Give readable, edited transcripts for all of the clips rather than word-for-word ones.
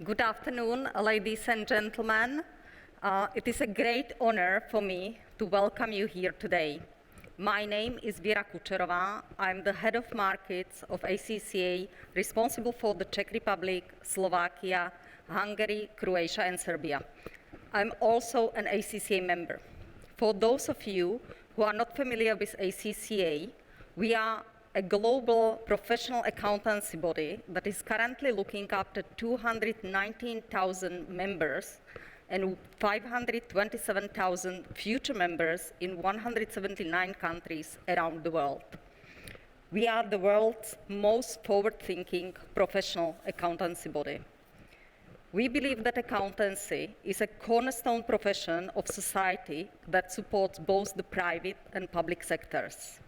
Good afternoon, ladies and gentlemen. It is a great honor for me to welcome you here today. My name is Věra Kučerová. I'm the head of markets of ACCA, responsible for the Czech Republic, Slovakia, Hungary, Croatia, and Serbia. I'm also an ACCA member. For those of you who are not familiar with ACCA, we are a global professional accountancy body that is currently looking after 219,000 members and 527,000 future members in 179 countries around the world. We are the world's most forward-thinking professional accountancy body. We believe that accountancy is a cornerstone profession of society that supports both the private and public sectors.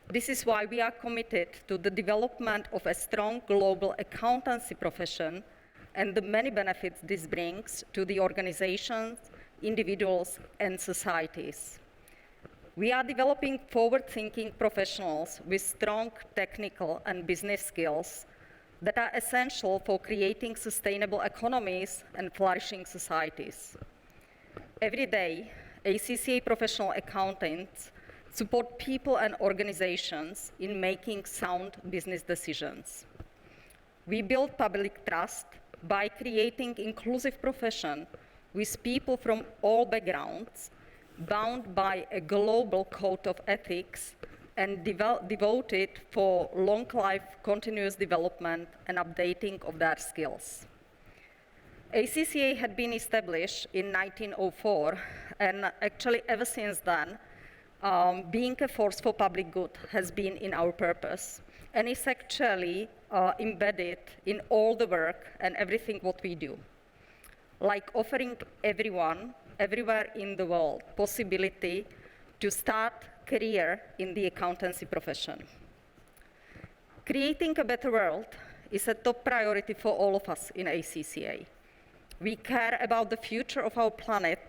This is why we are committed to the development of a strong global accountancy profession and the many benefits this brings to the organizations, individuals, and societies. We are developing forward-thinking professionals with strong technical and business skills that are essential for creating sustainable economies and flourishing societies. Every day, ACCA professional accountants support people and organizations in making sound business decisions. We build public trust by creating inclusive profession with people from all backgrounds, bound by a global code of ethics and devoted for long life continuous development and updating of their skills. ACCA had been established in 1904, and actually ever since then, being a force for public good has been in our purpose, and is actually embedded in all the work and everything what we do, like offering everyone, everywhere in the world, possibility to start career in the accountancy profession. Creating a better world is a top priority for all of us in ACCA. We care about the future of our planet,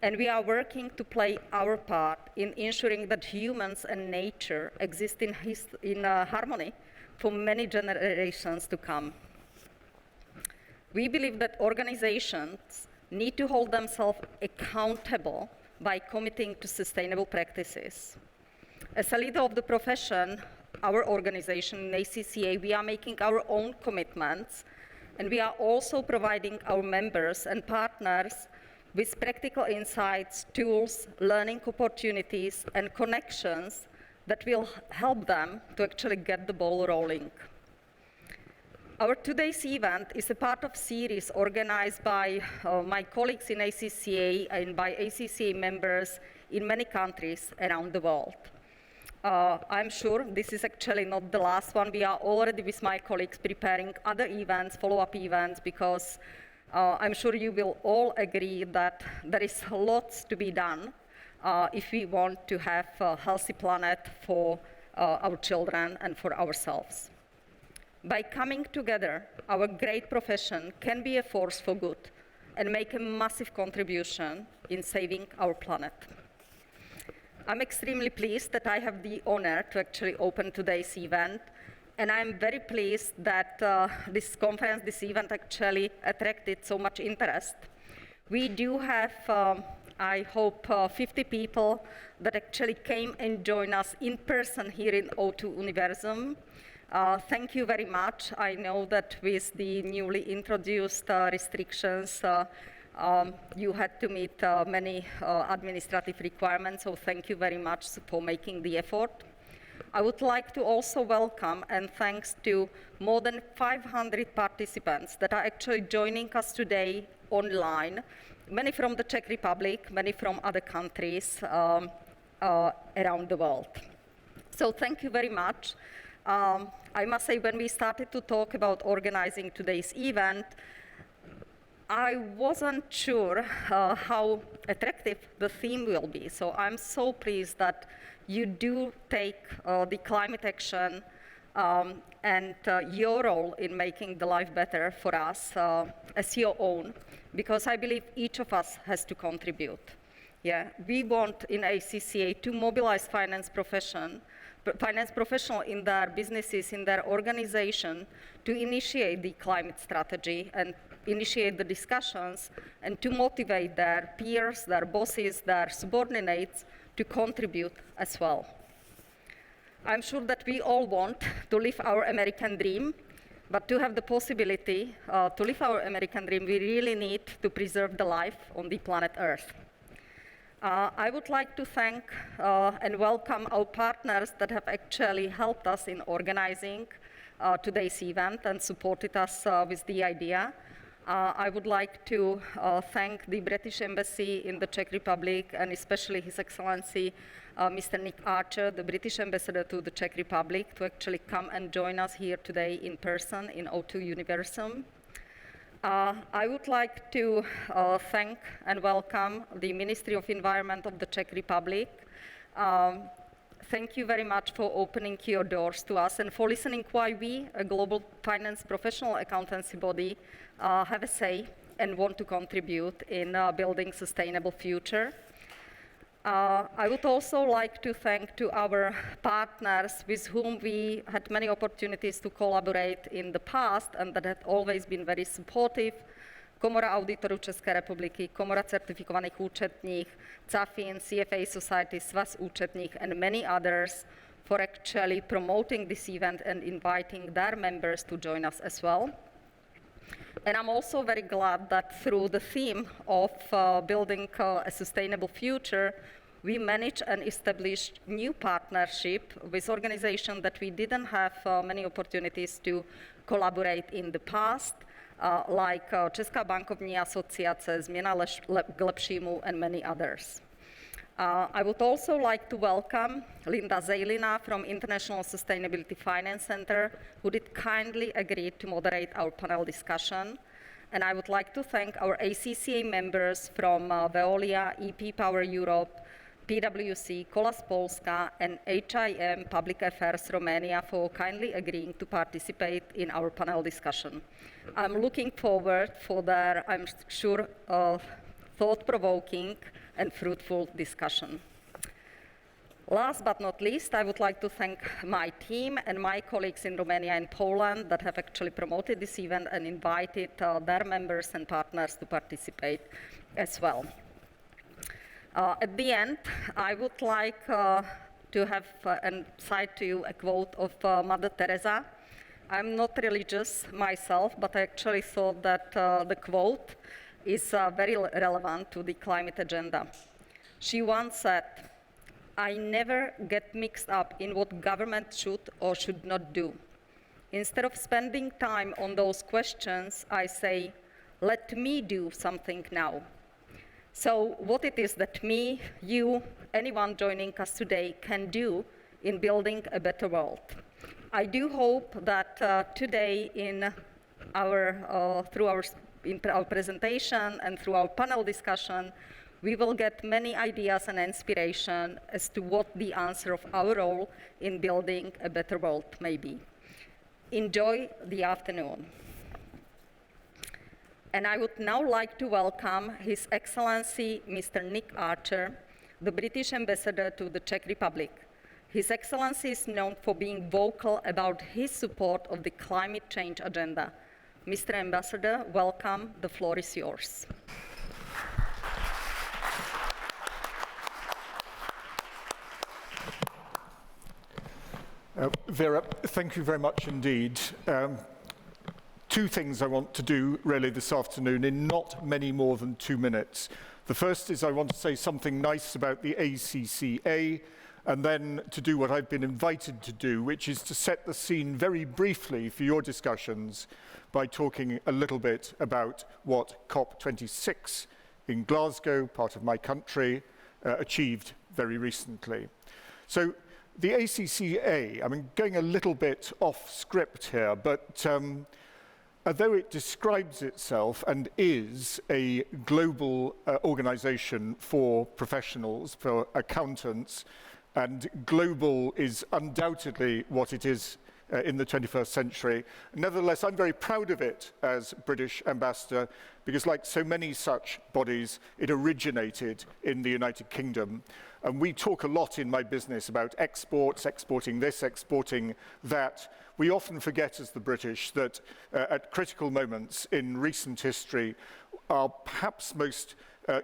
and we are working to play our part in ensuring that humans and nature exist in harmony for many generations to come. We believe that organizations need to hold themselves accountable by committing to sustainable practices. As a leader of the profession, our organization in ACCA, we are making our own commitments, and we are also providing our members and partners with practical insights, tools, learning opportunities, and connections that will help them to actually get the ball rolling. Our today's event is a part of a series organized by my colleagues in ACCA and by ACCA members in many countries around the world. I'm sure this is actually not the last one. We are already with my colleagues preparing other events, follow-up events, because I'm sure you will all agree that there is lots to be done if we want to have a healthy planet for our children and for ourselves. By coming together, our great profession can be a force for good and make a massive contribution in saving our planet. I'm extremely pleased that I have the honor to actually open today's event, and I'm very pleased that this conference, this event actually attracted so much interest. We do have, I hope, 50 people that actually came and joined us in person here in O2 Universum. Thank you very much. I know that with the newly introduced restrictions, you had to meet many administrative requirements, so thank you very much for making the effort. I would like to also welcome and thanks to more than 500 participants that are actually joining us today online, many from the Czech Republic, many from other countries around the world. So thank you very much. I must say, when we started to talk about organizing today's event, I wasn't sure how attractive the theme will be. So I'm so pleased that you do take the climate action and your role in making the life better for us as your own, because I believe each of us has to contribute. Yeah, we want in ACCA to mobilize finance professional in their businesses, in their organization, to initiate the climate strategy and initiate the discussions and to motivate their peers, their bosses, their subordinates to contribute as well. I'm sure that we all want to live our American dream, but to have the possibility to live our American dream, we really need to preserve the life on the planet Earth. I would like to thank and welcome our partners that have actually helped us in organizing today's event and supported us with the idea. I would like to thank the British Embassy in the Czech Republic and especially His Excellency Mr. Nick Archer, the British Ambassador to the Czech Republic, to actually come and join us here today in person in O2 Universum. I would like to thank and welcome the Ministry of Environment of the Czech Republic. Thank you very much for opening your doors to us and for listening why we, a global finance professional accountancy body, have a say and want to contribute in building sustainable future. I would also like to thank to our partners with whom we had many opportunities to collaborate in the past and that have always been very supportive. Komora auditorů České republiky, Komora certifikovaných účetních, CAFIN, CFA Society, Svaz účetních, and many others for actually promoting this event and inviting their members to join us as well. And I'm also very glad that through the theme of building a sustainable future, we managed and established new partnership with organizations that we didn't have many opportunities to collaborate in the past, like Česká bankovní asociace, Změna k lepšímu, and many others. I would also like to welcome Linda Zelina from International Sustainability Finance Center, who did kindly agree to moderate our panel discussion. And I would like to thank our ACCA members from Veolia, EP Power Europe, PwC, Kolas Polska, and HIM Public Affairs Romania for kindly agreeing to participate in our panel discussion. I'm looking forward for their, I'm sure, thought-provoking and fruitful discussion. Last but not least, I would like to thank my team and my colleagues in Romania and Poland that have actually promoted this event and invited their members and partners to participate as well. At the end, I would like to have and cite to you a quote of Mother Teresa. I'm not religious myself, but I actually thought that the quote is very relevant to the climate agenda. She once said, "I never get mixed up in what government should or should not do. Instead of spending time on those questions, I say, let me do something now." So what it is that me, you, anyone joining us today can do in building a better world. I do hope that today through our presentation and through our panel discussion, we will get many ideas and inspiration as to what the answer of our role in building a better world may be. Enjoy the afternoon. And I would now like to welcome His Excellency Mr. Nick Archer, the British Ambassador to the Czech Republic. His Excellency is known for being vocal about his support of the climate change agenda. Mr. Ambassador, welcome. The floor is yours. Vera, thank you very much indeed. Two things I want to do really this afternoon in not many more than 2 minutes. The first is I want to say something nice about the ACCA, and then to do what I've been invited to do, which is to set the scene very briefly for your discussions by talking a little bit about what COP26 in Glasgow, part of my country, achieved very recently. So the ACCA, I'm going a little bit off script here, but although it describes itself and is a global organization for professionals, for accountants, and global is undoubtedly what it is in the 21st century. Nevertheless, I'm very proud of it as British ambassador because like so many such bodies, it originated in the United Kingdom. And we talk a lot in my business about exports, exporting this, exporting that. We often forget as the British that at critical moments in recent history, our perhaps most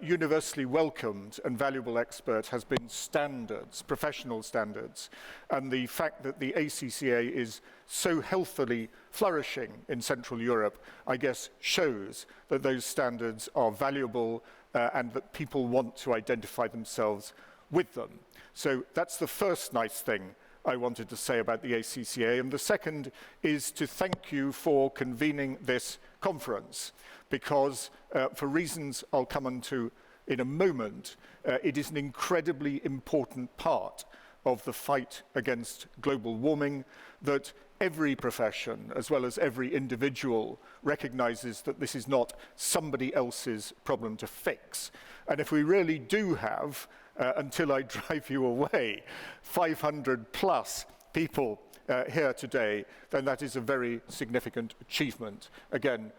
universally welcomed and valuable expert has been standards, professional standards, and the fact that the ACCA is so healthily flourishing in Central Europe, I guess, shows that those standards are valuable and that people want to identify themselves with them. So that's the first nice thing I wanted to say about the ACCA, and the second is to thank you for convening this conference, because for reasons I'll come on to in a moment, it is an incredibly important part of the fight against global warming, that every profession, as well as every individual, recognizes that this is not somebody else's problem to fix. And if we really do have, until I drive you away, 500 plus people here today, then that is a very significant achievement. Again,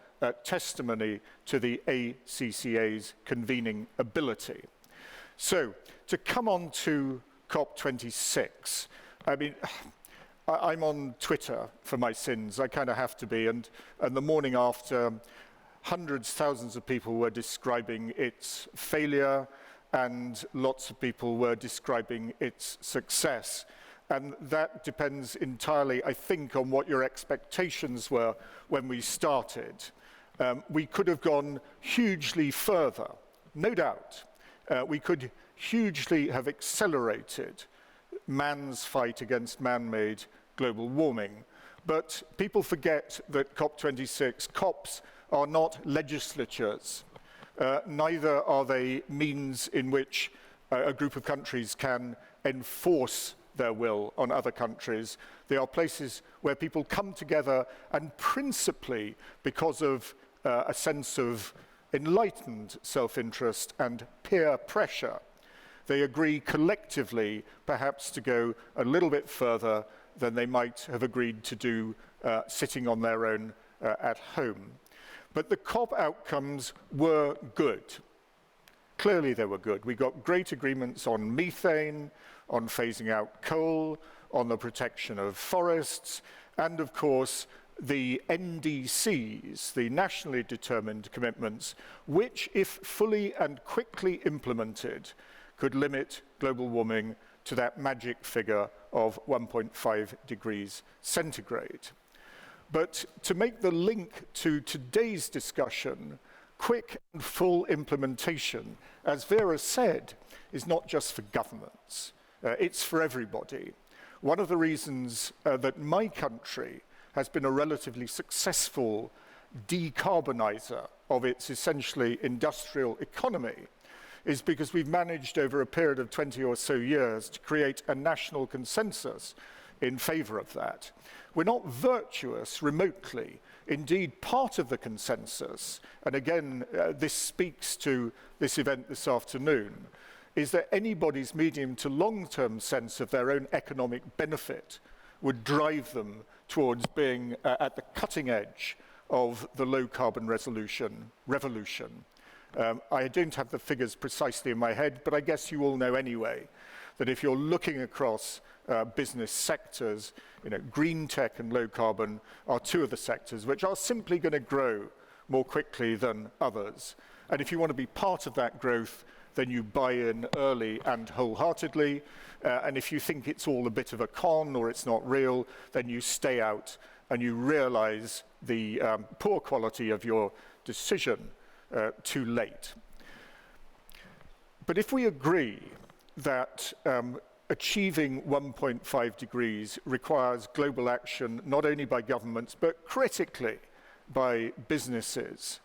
testimony to the ACCA's convening ability. So, to come on to COP26, I mean, I'm on Twitter for my sins, I kind of have to be, and the morning after, hundreds, thousands of people were describing its failure, and lots of people were describing its success. And that depends entirely, I think, on what your expectations were when we started. We could have gone hugely further, no doubt. We could hugely have accelerated man's fight against man-made global warming. But people forget that COP26, COPs are not legislatures. Neither are they means in which a group of countries can enforce their will on other countries. They are places where people come together and principally because of a sense of enlightened self-interest and peer pressure, they agree collectively perhaps to go a little bit further than they might have agreed to do sitting on their own at home. But the COP outcomes were good. Clearly they were good. We got great agreements on methane, on phasing out coal, on the protection of forests, and of course the NDCs, the nationally determined commitments, which, if fully and quickly implemented, could limit global warming to that magic figure of 1.5 degrees centigrade. But to make the link to today's discussion, quick and full implementation, as Vera said, is not just for governments, it's for everybody. One of the reasons that my country has been a relatively successful decarbonizer of its essentially industrial economy is because we've managed over a period of 20 or so years to create a national consensus in favor of that. We're not virtuous remotely. Indeed, part of the consensus, and again, this speaks to this event this afternoon, is that anybody's medium to long-term sense of their own economic benefit would drive them towards being at the cutting edge of the low-carbon revolution. I don't have the figures precisely in my head, but I guess you all know anyway that if you're looking across business sectors, green tech and low carbon are two of the sectors which are simply going to grow more quickly than others. And if you want to be part of that growth, then you buy in early and wholeheartedly. And if you think it's all a bit of a con or it's not real, then you stay out and you realize the poor quality of your decision too late. But if we agree that achieving 1.5 degrees requires global action not only by governments, but critically by businesses,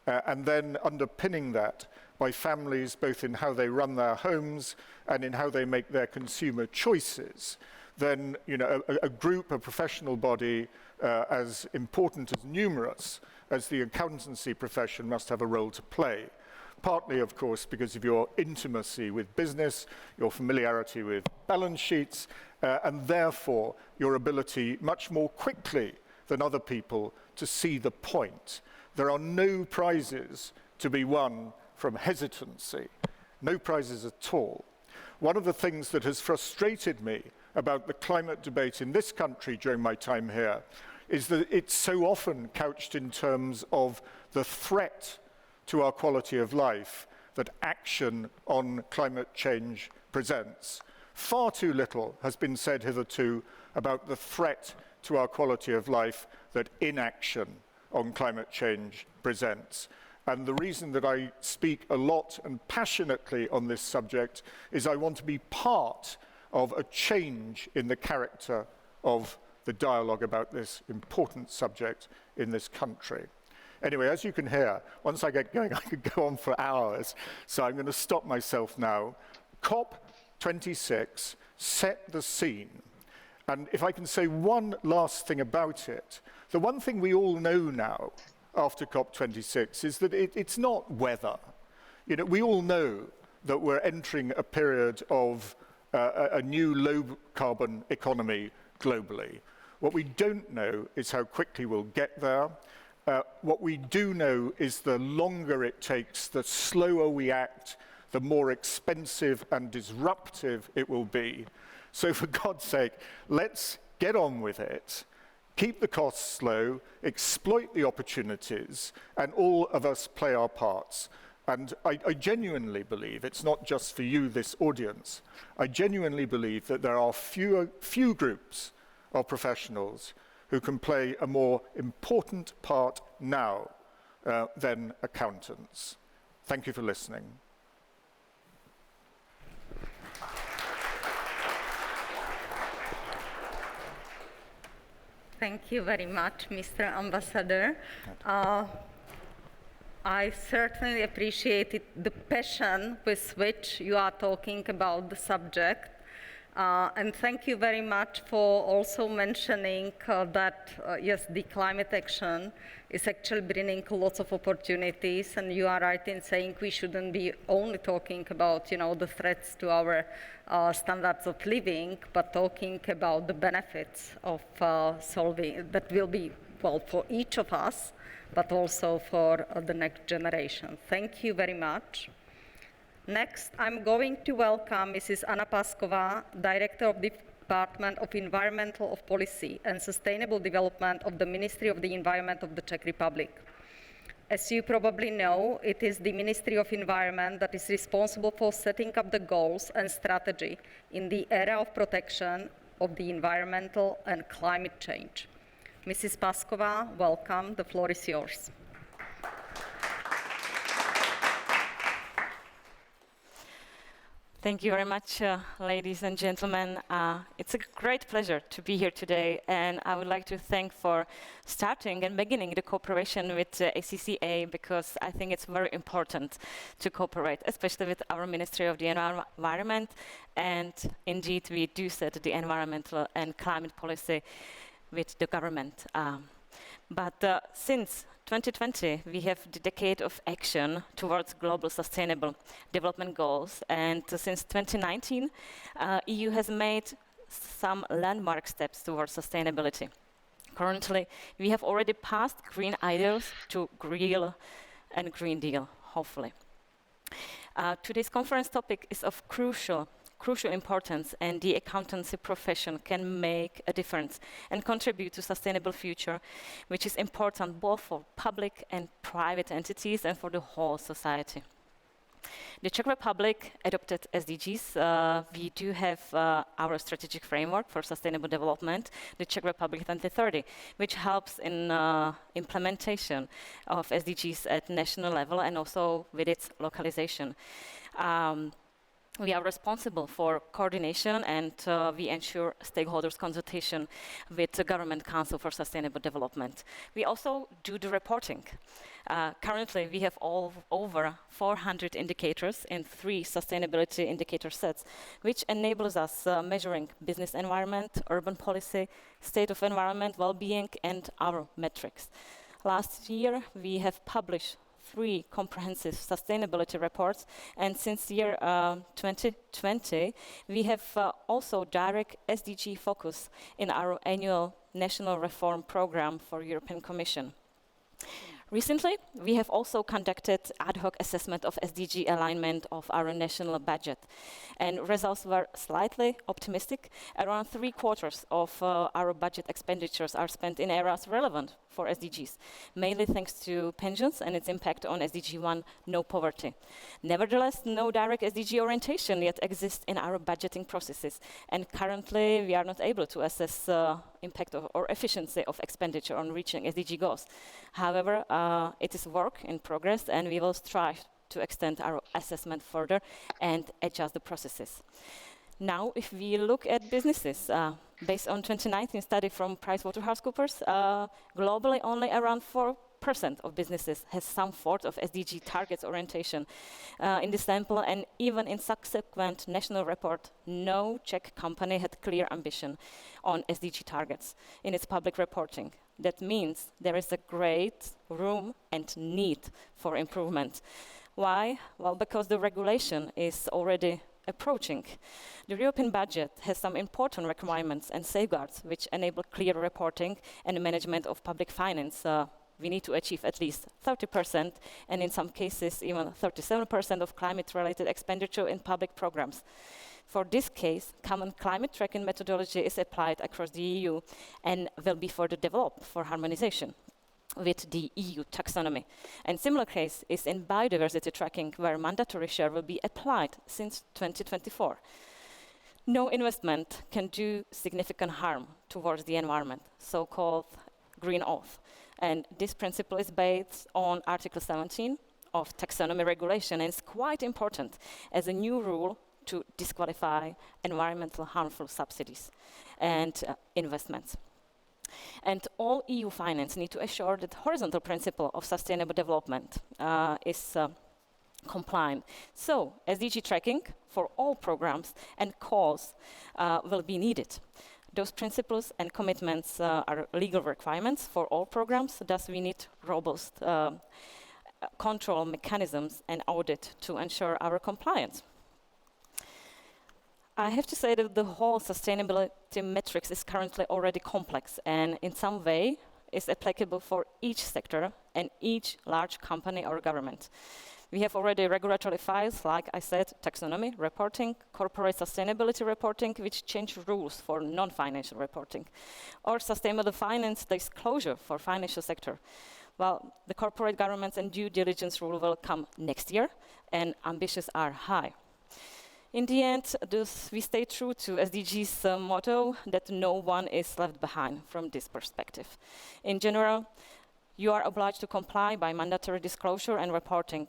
and then underpinning that by families, both in how they run their homes and in how they make their consumer choices, then a group, a professional body as important as numerous as the accountancy profession must have a role to play. Partly, of course, because of your intimacy with business, your familiarity with balance sheets, and therefore your ability much more quickly than other people to see the point. There are no prizes to be won from hesitancy, no prizes at all. One of the things that has frustrated me about the climate debate in this country during my time here is that it's so often couched in terms of the threat to our quality of life that action on climate change presents. Far too little has been said hitherto about the threat to our quality of life that inaction on climate change presents. And the reason that I speak a lot and passionately on this subject is I want to be part of a change in the character of the dialogue about this important subject in this country. Anyway, as you can hear, once I get going, I could go on for hours, so I'm going to stop myself now. COP26 set the scene. And if I can say one last thing about it, the one thing we all know now after COP26 is that it's not weather. You know, we all know that we're entering a period of a new low-carbon economy globally. What we don't know is how quickly we'll get there. What we do know is the longer it takes, the slower we act, the more expensive and disruptive it will be. So for God's sake, let's get on with it, keep the costs low, exploit the opportunities, and all of us play our parts. And I genuinely believe, it's not just for you, this audience, I genuinely believe that there are few groups of professionals who can play a more important part now than accountants. Thank you for listening. Thank you very much, Mr. Ambassador. I certainly appreciated the passion with which you are talking about the subject. And thank you very much for also mentioning that, yes, the climate action is actually bringing lots of opportunities, and you are right in saying we shouldn't be only talking about, you know, the threats to our standards of living, but talking about the benefits of solving, that will be, well, for each of us, but also for the next generation. Thank you very much. Next, I'm going to welcome Mrs. Anna Pasková, Director of the Department of Environmental Policy and Sustainable Development of the Ministry of the Environment of the Czech Republic. As you probably know, it is the Ministry of Environment that is responsible for setting up the goals and strategy in the area of protection of the environmental and climate change. Mrs. Pasková, welcome. The floor is yours. Thank you very much, ladies and gentlemen. It's a great pleasure to be here today, and I would like to thank for starting and beginning the cooperation with ACCA, because I think it's very important to cooperate, especially with our Ministry of the Environment, and indeed we do set the environmental and climate policy with the government. But since 2020, we have the decade of action towards global sustainable development goals, and since 2019, EU has made some landmark steps towards sustainability. Currently, we have already passed green ideals to real and Green Deal, hopefully. Today's conference topic is of crucial importance, and the accountancy profession can make a difference and contribute to sustainable future, which is important both for public and private entities and for the whole society. The Czech Republic adopted SDGs. We do have our strategic framework for sustainable development, the Czech Republic 2030, which helps in implementation of SDGs at national level and also with its localization. We are responsible for coordination, and we ensure stakeholders' consultation with the Government Council for Sustainable Development. We also do the reporting. Currently, we have over 400 indicators in 3 sustainability indicator sets, which enables us measuring business environment, urban policy, state of environment, well-being, and our metrics. Last year, we have published 3 comprehensive sustainability reports, and since year 2020, we have also direct SDG focus in our annual national reform program for European Commission. Recently, we have also conducted ad hoc assessment of SDG alignment of our national budget, and results were slightly optimistic. Around 3/4 of our budget expenditures are spent in areas relevant for SDGs, mainly thanks to pensions and its impact on SDG 1, no poverty. Nevertheless, no direct SDG orientation yet exists in our budgeting processes, and currently we are not able to assess impact or efficiency of expenditure on reaching SDG goals. However, it is work in progress, and we will strive to extend our assessment further and adjust the processes. Now, if we look at businesses, based on 2019 study from PricewaterhouseCoopers, globally only around 4% of businesses has some sort of SDG targets orientation in the sample, and even in subsequent national report, no Czech company had clear ambition on SDG targets in its public reporting. That means there is a great room and need for improvement. Why? Well, because the regulation is already approaching. The European budget has some important requirements and safeguards which enable clear reporting and management of public finance. We need to achieve at least 30%, and in some cases even 37% of climate-related expenditure in public programs. For this case, common climate tracking methodology is applied across the EU and will be further developed for harmonization with the EU taxonomy. And similar case is in biodiversity tracking, where mandatory share will be applied since 2024. No investment can do significant harm towards the environment, so-called green oath. And this principle is based on Article 17 of taxonomy regulation, and it's quite important as a new rule to disqualify environmental harmful subsidies and investments. And all EU finance need to assure that horizontal principle of sustainable development is compliant. So SDG tracking for all programs and calls will be needed. Those principles and commitments are legal requirements for all programs, thus we need robust control mechanisms and audit to ensure our compliance. I have to say that the whole sustainability matrix is currently already complex and in some way is applicable for each sector and each large company or government. We have already regulatory files, like I said, taxonomy reporting, corporate sustainability reporting, which change rules for non-financial reporting, or sustainable finance disclosure for financial sector. Well, the corporate governance and due diligence rule will come next year, and ambitions are high. In the end, we stay true to SDG's motto that no one is left behind from this perspective. In general, you are obliged to comply by mandatory disclosure and reporting.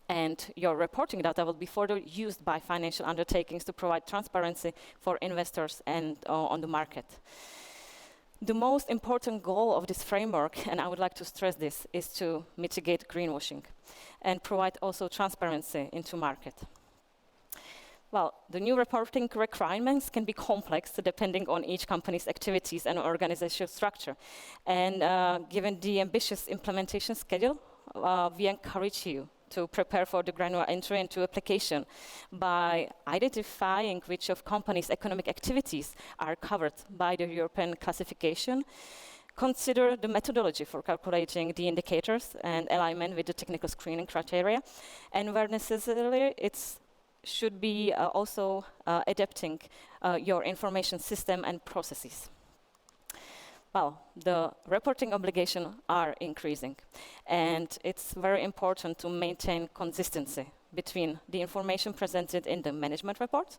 And your reporting data will be further used by financial undertakings to provide transparency for investors and on the market. The most important goal of this framework, and I would like to stress this, is to mitigate greenwashing and provide also transparency into market. Well, the new reporting requirements can be complex depending on each company's activities and organizational structure. And given the ambitious implementation schedule, we encourage you to prepare for the granular entry into application by identifying which of companies' economic activities are covered by the European classification. Consider the methodology for calculating the indicators and alignment with the technical screening criteria. And where necessary, it should be also adapting your information system and processes. Well, the reporting obligations are increasing, and it's very important to maintain consistency between the information presented in the management reports,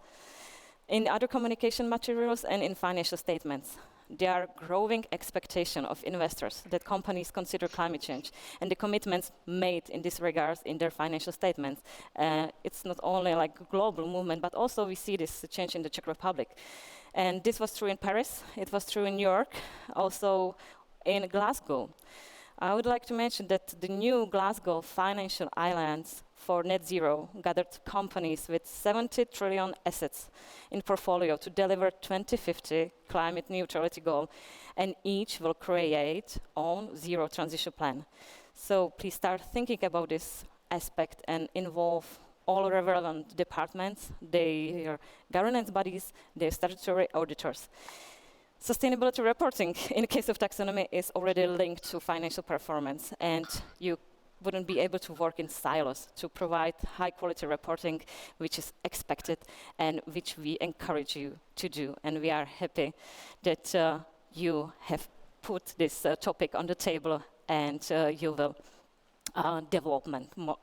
in other communication materials, and in financial statements. There are growing expectation of investors that companies consider climate change and the commitments made in this regard in their financial statements. It's not only like a global movement, but also we see this change in the Czech Republic. And this was true in Paris, it was true in New York, also in Glasgow. I would like to mention that the new Glasgow Financial Alliance for Net Zero gathered companies with 70 trillion assets in portfolio to deliver 2050 climate neutrality goal, and each will create own zero transition plan. So please start thinking about this aspect and involve all relevant departments, their governance bodies, their statutory auditors. Sustainability reporting, in the case of taxonomy, is already linked to financial performance, and you wouldn't be able to work in silos to provide high-quality reporting, which is expected and which we encourage you to do. And we are happy that you have put this topic on the table, and you will develop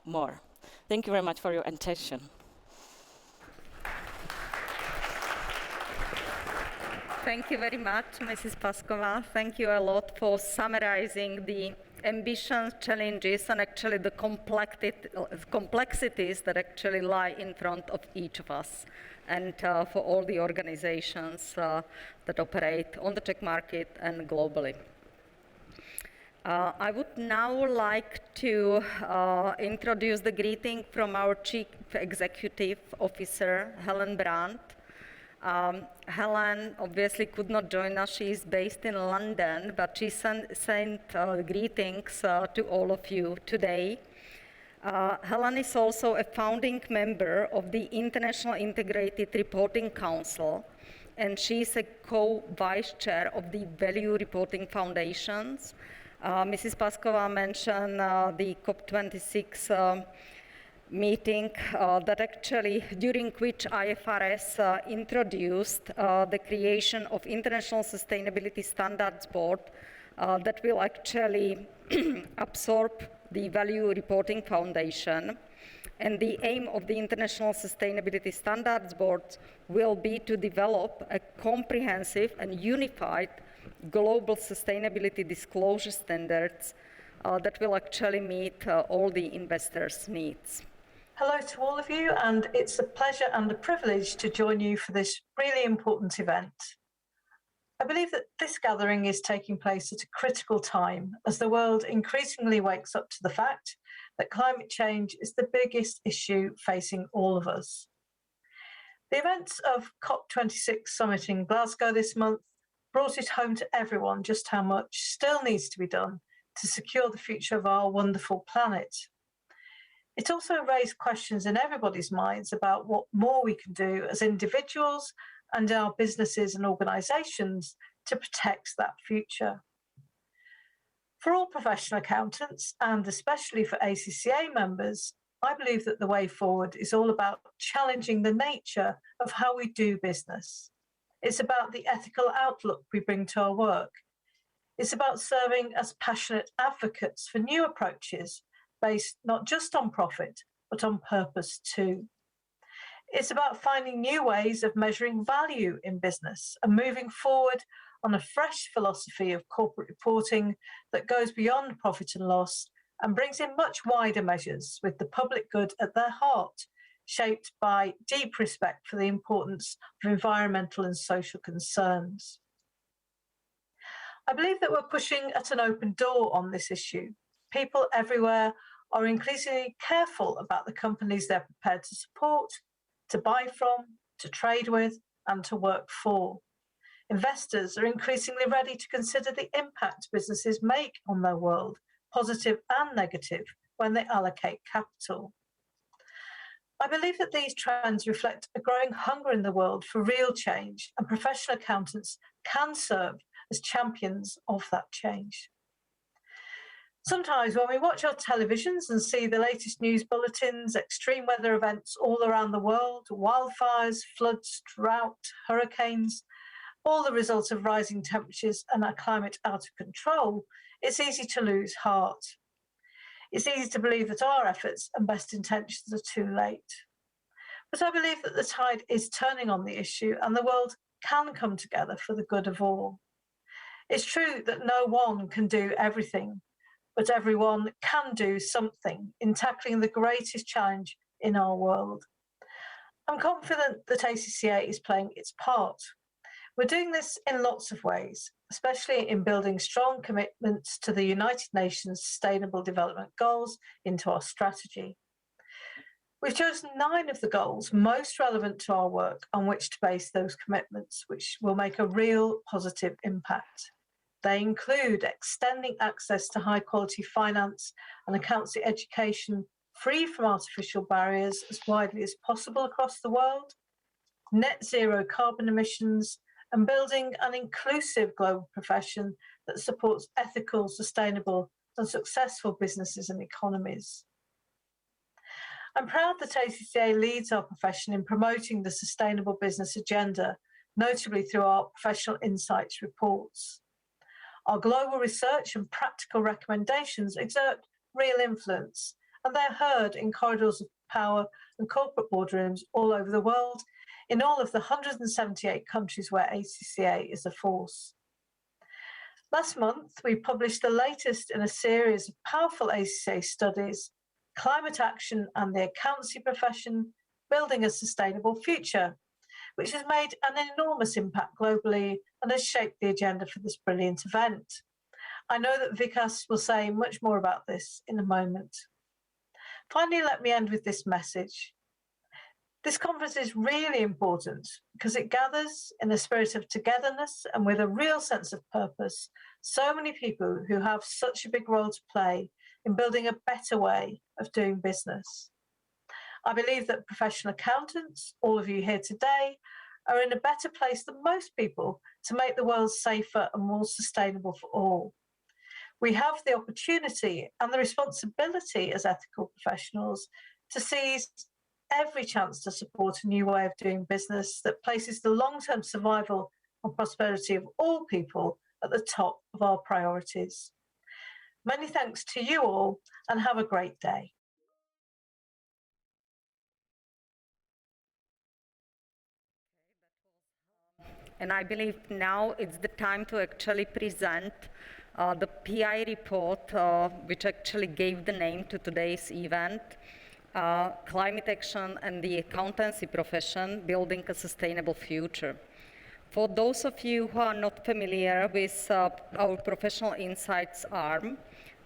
more. Thank you very much for your attention. Thank you very much, Mrs. Paskova. Thank you a lot for summarizing the ambitions, challenges, and actually the complexities that actually lie in front of each of us, and for all the organizations that operate on the Czech market and globally. I would now like to introduce the greeting from our Chief Executive Officer, Helen Brandt. Helen obviously could not join us. She is based in London, but she sent greetings to all of you today. Helen is also a founding member of the International Integrated Reporting Council, and she is a co-vice chair of the Value Reporting Foundations. Mrs. Paskova mentioned the COP26 meeting that actually, during which IFRS introduced the creation of International Sustainability Standards Board that will actually absorb the Value Reporting Foundation. And the aim of the International Sustainability Standards Board will be to develop a comprehensive and unified global sustainability disclosure standards that will actually meet all the investors' needs. Hello to all of you, and it's a pleasure and a privilege to join you for this really important event. I believe that this gathering is taking place at a critical time as the world increasingly wakes up to the fact that climate change is the biggest issue facing all of us. The events of COP26 summit in Glasgow this month brought it home to everyone just how much still needs to be done to secure the future of our wonderful planet. It also raised questions in everybody's minds about what more we can do as individuals and our businesses and organisations to protect that future. For all professional accountants, and especially for ACCA members, I believe that the way forward is all about challenging the nature of how we do business. It's about the ethical outlook we bring to our work. It's about serving as passionate advocates for new approaches based not just on profit, but on purpose too. It's about finding new ways of measuring value in business and moving forward on a fresh philosophy of corporate reporting that goes beyond profit and loss and brings in much wider measures with the public good at their heart, shaped by deep respect for the importance of environmental and social concerns. I believe that we're pushing at an open door on this issue. People everywhere are increasingly careful about the companies they're prepared to support, to buy from, to trade with, and to work for. Investors are increasingly ready to consider the impact businesses make on their world, positive and negative, when they allocate capital. I believe that these trends reflect a growing hunger in the world for real change, and professional accountants can serve as champions of that change. Sometimes when we watch our televisions and see the latest news bulletins, extreme weather events all around the world, wildfires, floods, drought, hurricanes, all the results of rising temperatures and a climate out of control, it's easy to lose heart. It's easy to believe that our efforts and best intentions are too late. But I believe that the tide is turning on the issue and the world can come together for the good of all. It's true that no one can do everything, but everyone can do something in tackling the greatest challenge in our world. I'm confident that ACCA is playing its part. We're doing this in lots of ways, especially in building strong commitments to the United Nations Sustainable Development Goals into our strategy. We've chosen 9 of the goals most relevant to our work on which to base those commitments, which will make a real positive impact. They include extending access to high-quality finance and accountancy education free from artificial barriers as widely as possible across the world, net zero carbon emissions, and building an inclusive global profession that supports ethical, sustainable, and successful businesses and economies. I'm proud that ACCA leads our profession in promoting the sustainable business agenda, notably through our professional insights reports. Our global research and practical recommendations exert real influence, and they're heard in corridors of power and corporate boardrooms all over the world, in all of the 178 countries where ACCA is a force. Last month, we published the latest in a series of powerful ACCA studies, Climate Action and the Accountancy Profession, Building a Sustainable Future, which has made an enormous impact globally and has shaped the agenda for this brilliant event. I know that Vikas will say much more about this in a moment. Finally, let me end with this message. This conference is really important because it gathers in a spirit of togetherness and with a real sense of purpose so many people who have such a big role to play in building a better way of doing business. I believe that professional accountants, all of you here today, are in a better place than most people to make the world safer and more sustainable for all. We have the opportunity and the responsibility as ethical professionals to seize every chance to support a new way of doing business that places the long-term survival and prosperity of all people at the top of our priorities. Many thanks to you all, and have a great day. And I believe now it's the time to actually present the PI report, which actually gave the name to today's event, Climate Action and the Accountancy Profession, Building a Sustainable Future. For those of you who are not familiar with our Professional Insights arm,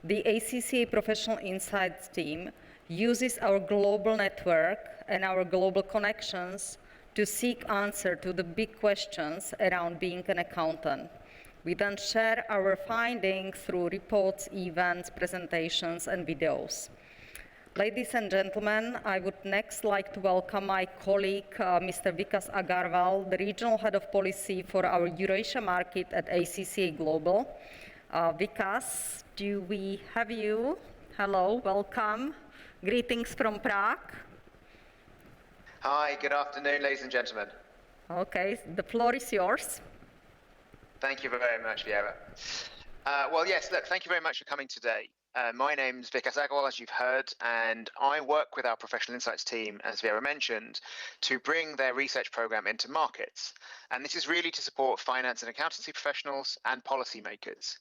the ACCA Professional Insights team uses our global network and our global connections to seek answer to the big questions around being an accountant. We then share our findings through reports, events, presentations, and videos. Ladies and gentlemen, I would next like to welcome my colleague, Mr. Vikas Agarwal, the Regional Head of Policy for our Eurasia market at ACCA Global. Vikas, do we have you? Hello, welcome. Greetings from Prague. Hi, good afternoon, ladies and gentlemen. Okay, the floor is yours. Thank you very much, Viera. Well, yes, look, thank you very much for coming today. My name's Vikas Agarwal, as you've heard, and I work with our Professional Insights team, as Viera mentioned, to bring their research program into markets. And this is really to support finance and accountancy professionals and policymakers.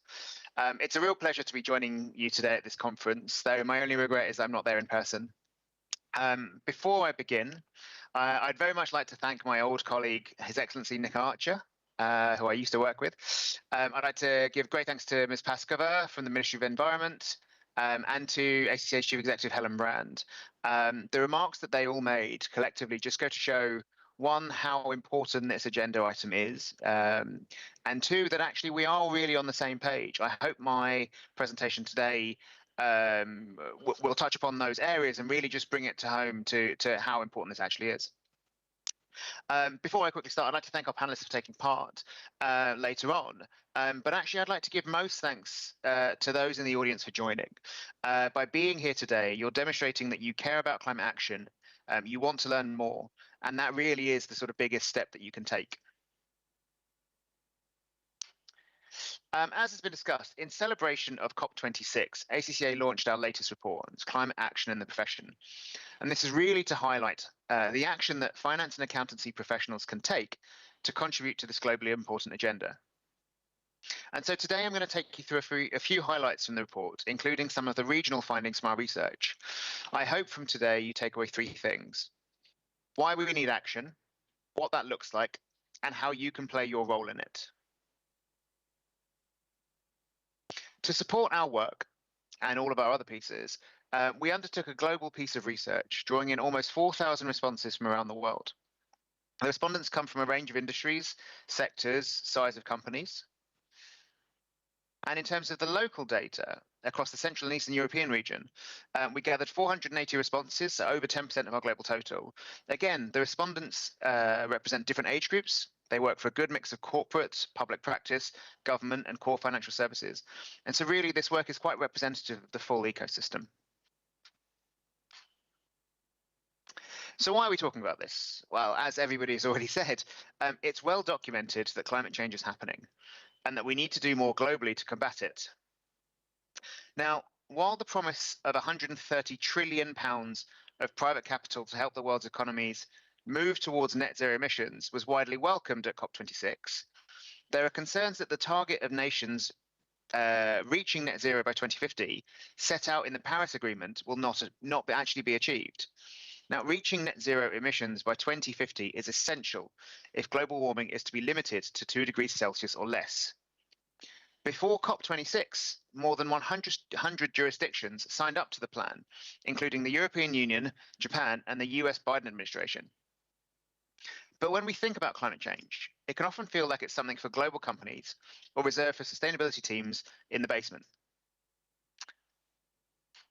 It's a real pleasure to be joining you today at this conference, though my only regret is I'm not there in person. Before I begin, I'd very much like to thank my old colleague, His Excellency Nick Archer, who I used to work with. I'd like to give great thanks to Ms. Paskova from the Ministry of Environment and to ACCA's Chief Executive Helen Brandt. The remarks that they all made collectively just go to show, one, how important this agenda item is, and two, that actually we are really on the same page. I hope my presentation today we'll touch upon those areas and really just bring it to home to how important this actually is. Before I quickly start, I'd like to thank our panelists for taking part later on. But actually, I'd like to give most thanks to those in the audience for joining. By being here today, you're demonstrating that you care about climate action, you want to learn more, and that really is the sort of biggest step that you can take. As has been discussed, in celebration of COP26, ACCA launched our latest report, it's Climate Action in the Profession. And this is really to highlight the action that finance and accountancy professionals can take to contribute to this globally important agenda. And so today I'm going to take you through a few highlights from the report, including some of the regional findings from our research. I hope from today you take away three things: why we need action, what that looks like, and how you can play your role in it. To support our work and all of our other pieces, we undertook a global piece of research, drawing in almost 4,000 responses from around the world. The respondents come from a range of industries, sectors, size of companies. And in terms of the local data across the Central and Eastern European region, we gathered 480 responses, so over 10% of our global total. Again, the respondents represent different age groups, They work for a good mix of corporate, public practice, government, and core financial services. And so really, this work is quite representative of the full ecosystem. So why are we talking about this? Well, as everybody has already said, it's well documented that climate change is happening and that we need to do more globally to combat it. Now, while the promise of £130 trillion of private capital to help the world's economies move towards net zero emissions was widely welcomed at COP26, there are concerns that the target of nations reaching net zero by 2050 set out in the Paris Agreement will not actually be achieved. Now, reaching net zero emissions by 2050 is essential if global warming is to be limited to 2 degrees Celsius or less. Before COP26, more than 100 jurisdictions signed up to the plan, including the European Union, Japan, and the US Biden administration. But when we think about climate change, it can often feel like it's something for global companies or reserved for sustainability teams in the basement.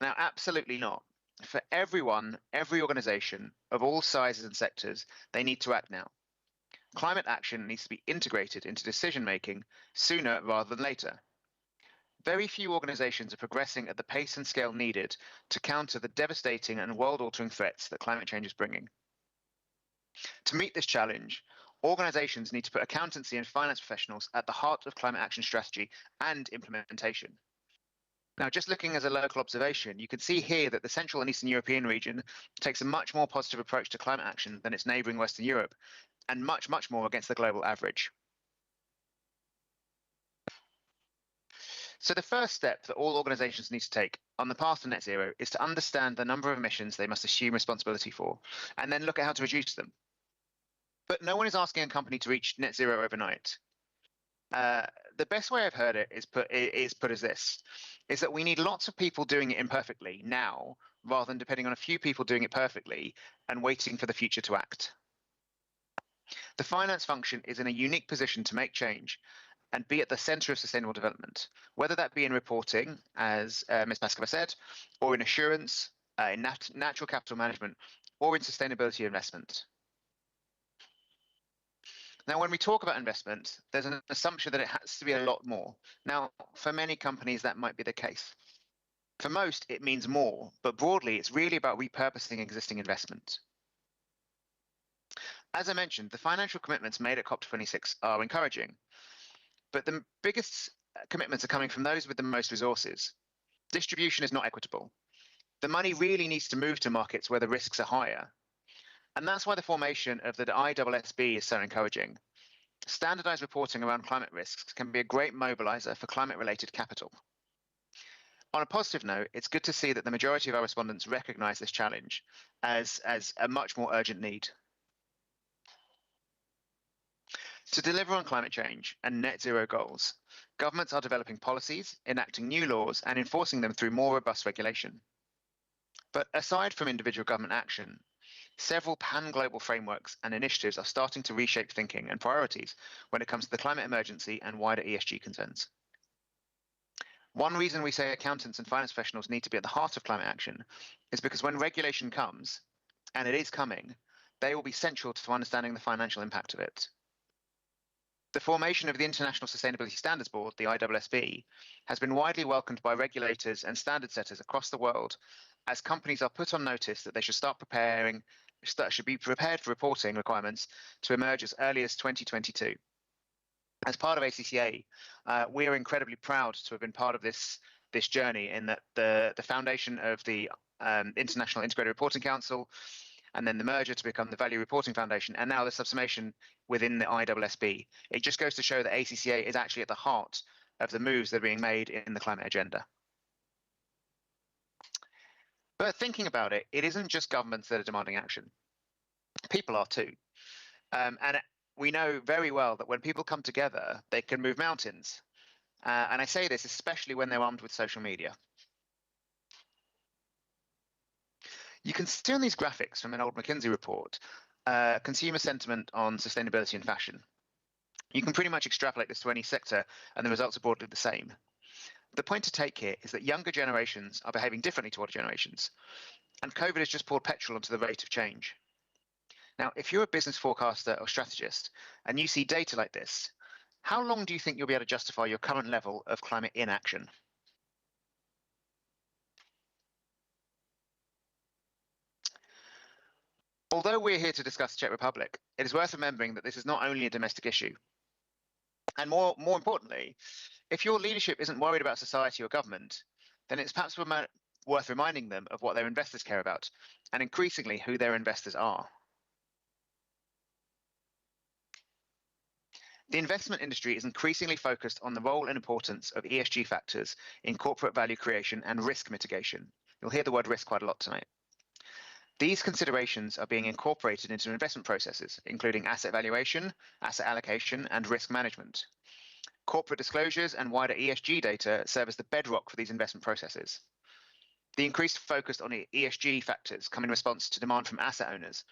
Now, absolutely not. For everyone, every organization of all sizes and sectors, they need to act now. Climate action needs to be integrated into decision-making sooner rather than later. Very few organizations are progressing at the pace and scale needed to counter the devastating and world-altering threats that climate change is bringing. To meet this challenge, organizations need to put accountancy and finance professionals at the heart of climate action strategy and implementation. Now, just looking as a local observation, you can see here that the Central and Eastern European region takes a much more positive approach to climate action than its neighbouring Western Europe, and much, much more against the global average. So the first step that all organisations need to take on the path to net zero is to understand the number of emissions they must assume responsibility for, and then look at how to reduce them. But no one is asking a company to reach net zero overnight. The best way I've heard it is put as this, is that we need lots of people doing it imperfectly now, rather than depending on a few people doing it perfectly and waiting for the future to act. The finance function is in a unique position to make change and be at the centre of sustainable development, whether that be in reporting, as Ms. Paskova said, or in assurance, in natural capital management, or in sustainability investment. Now, when we talk about investment, there's an assumption that it has to be a lot more. Now, for many companies, that might be the case. For most, it means more, but broadly, it's really about repurposing existing investment. As I mentioned, the financial commitments made at COP26 are encouraging, but the biggest commitments are coming from those with the most resources. Distribution is not equitable. The money really needs to move to markets where the risks are higher. And that's why the formation of the ISSB is so encouraging. Standardized reporting around climate risks can be a great mobilizer for climate-related capital. On a positive note, it's good to see that the majority of our respondents recognize this challenge as a much more urgent need. To deliver on climate change and net zero goals, governments are developing policies, enacting new laws, and enforcing them through more robust regulation. But aside from individual government action, several pan-global frameworks and initiatives are starting to reshape thinking and priorities when it comes to the climate emergency and wider ESG concerns. One reason we say accountants and finance professionals need to be at the heart of climate action is because when regulation comes, and it is coming, they will be central to understanding the financial impact of it. The formation of the International Sustainability Standards Board, the ISSB, has been widely welcomed by regulators and standard setters across the world as companies are put on notice that they should should be prepared for reporting requirements to emerge as early as 2022. As part of ACCA, we are incredibly proud to have been part of this journey in that the foundation of the International Integrated Reporting Council, and then the merger to become the Value Reporting Foundation, and now the subsummation within the ISSB. It just goes to show that ACCA is actually at the heart of the moves that are being made in the climate agenda. But thinking about it, it isn't just governments that are demanding action. People are too. And we know very well that when people come together, they can move mountains. And I say this especially when they're armed with social media. You can see on these graphics from an old McKinsey report, consumer sentiment on sustainability and fashion. You can pretty much extrapolate this to any sector, and the results are broadly the same. The point to take here is that younger generations are behaving differently to older generations, and COVID has just poured petrol onto the rate of change. Now, if you're a business forecaster or strategist and you see data like this, how long do you think you'll be able to justify your current level of climate inaction? Although we're here to discuss the Czech Republic, it is worth remembering that this is not only a domestic issue. And more importantly, if your leadership isn't worried about society or government, then it's perhaps worth reminding them of what their investors care about, and increasingly who their investors are. The investment industry is increasingly focused on the role and importance of ESG factors in corporate value creation and risk mitigation. You'll hear the word risk quite a lot tonight. These considerations are being incorporated into investment processes, including asset valuation, asset allocation, and risk management. Corporate disclosures and wider ESG data serve as the bedrock for these investment processes. The increased focus on ESG factors come in response to demand from asset owners,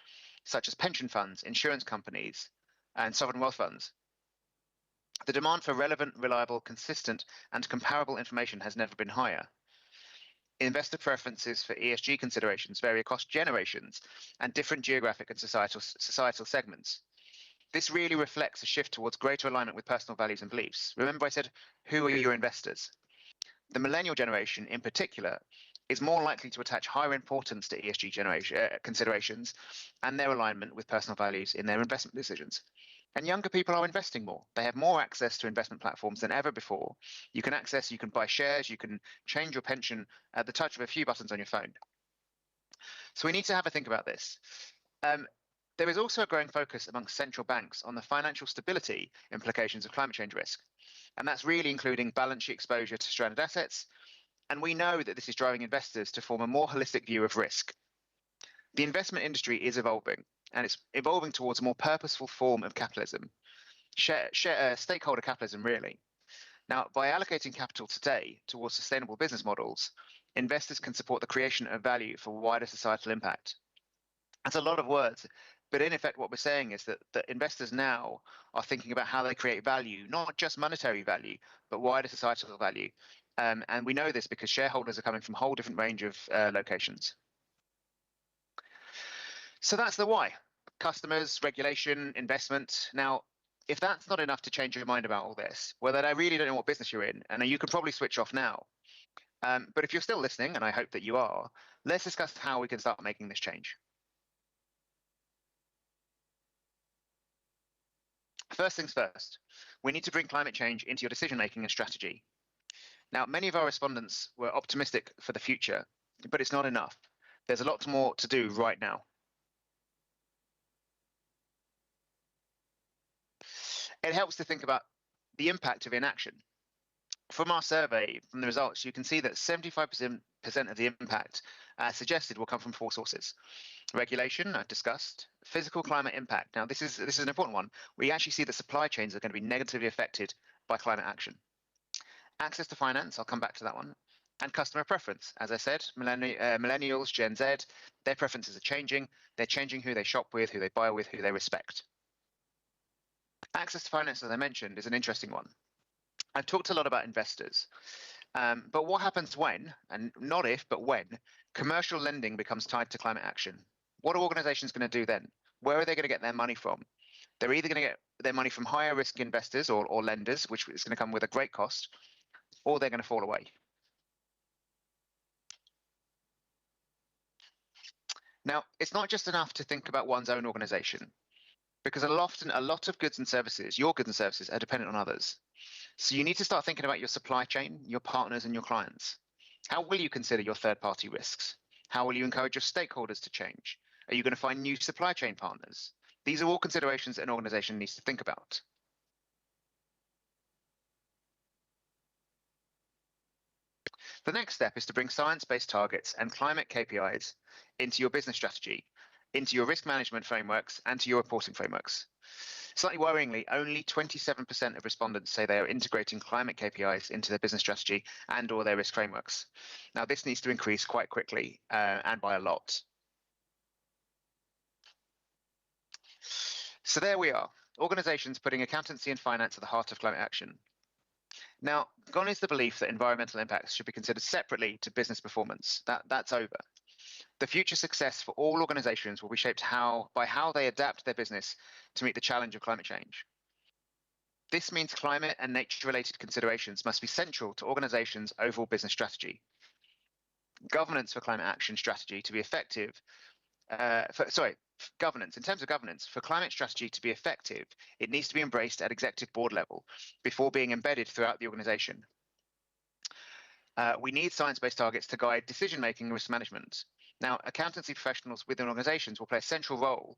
such as pension funds, insurance companies, and sovereign wealth funds. The demand for relevant, reliable, consistent, and comparable information has never been higher. Investor preferences for ESG considerations vary across generations and different geographic and societal segments. This really reflects a shift towards greater alignment with personal values and beliefs. Remember I said, who are your investors? The millennial generation in particular is more likely to attach higher importance to ESG considerations and their alignment with personal values in their investment decisions. And younger people are investing more. They have more access to investment platforms than ever before. You can buy shares, you can change your pension at the touch of a few buttons on your phone. So we need to have a think about this. There is also a growing focus amongst central banks on the financial stability implications of climate change risk. And that's really including balance sheet exposure to stranded assets. And we know that this is driving investors to form a more holistic view of risk. The investment industry is evolving, and it's evolving towards a more purposeful form of capitalism, stakeholder capitalism, really. Now, by allocating capital today towards sustainable business models, investors can support the creation of value for wider societal impact. That's a lot of words, but in effect, what we're saying is that investors now are thinking about how they create value, not just monetary value, but wider societal value. And we know this because shareholders are coming from a whole different range of locations. So that's the why. Customers, regulation, investment. Now, if that's not enough to change your mind about all this, well, then I really don't know what business you're in, and you can probably switch off now. But if you're still listening, and I hope that you are, let's discuss how we can start making this change. First things first, we need to bring climate change into your decision-making and strategy. Now, many of our respondents were optimistic for the future, but it's not enough. There's a lot more to do right now. It helps to think about the impact of inaction. From our survey, from the results, you can see that 75% of the impact suggested will come from 4 sources. Regulation, I've discussed. Physical climate impact. Now, this is an important one. We actually see that supply chains are going to be negatively affected by climate action. Access to finance, I'll come back to that one. And customer preference. As I said, millennials, Gen Z, their preferences are changing. They're changing who they shop with, who they buy with, who they respect. Access to finance, as I mentioned, is an interesting one. I've talked a lot about investors, but what happens when, and not if, but when, commercial lending becomes tied to climate action? What are organizations going to do then? Where are they going to get their money from? They're either going to get their money from higher risk investors or lenders, which is going to come with a great cost, or they're going to fall away. Now, it's not just enough to think about one's own organization, because a lot of goods and services, your goods and services, are dependent on others. So you need to start thinking about your supply chain, your partners, and your clients. How will you consider your third-party risks? How will you encourage your stakeholders to change? Are you going to find new supply chain partners? These are all considerations that an organization needs to think about. The next step is to bring science-based targets and climate KPIs into your business strategy, into your risk management frameworks, and to your reporting frameworks. Slightly worryingly, only 27% of respondents say they are integrating climate KPIs into their business strategy and or their risk frameworks. Now, this needs to increase quite quickly and by a lot. So there we are, organizations putting accountancy and finance at the heart of climate action. Now, gone is the belief that environmental impacts should be considered separately to business performance. That's over. The future success for all organizations will be shaped by how they adapt their business to meet the challenge of climate change. This means climate and nature-related considerations must be central to organizations' overall business strategy. Governance for climate action strategy to be effective, governance, in terms of governance, for climate strategy to be effective, it needs to be embraced at executive board level before being embedded throughout the organization. We need science-based targets to guide decision-making and risk management. Now, accountancy professionals within organizations will play a central role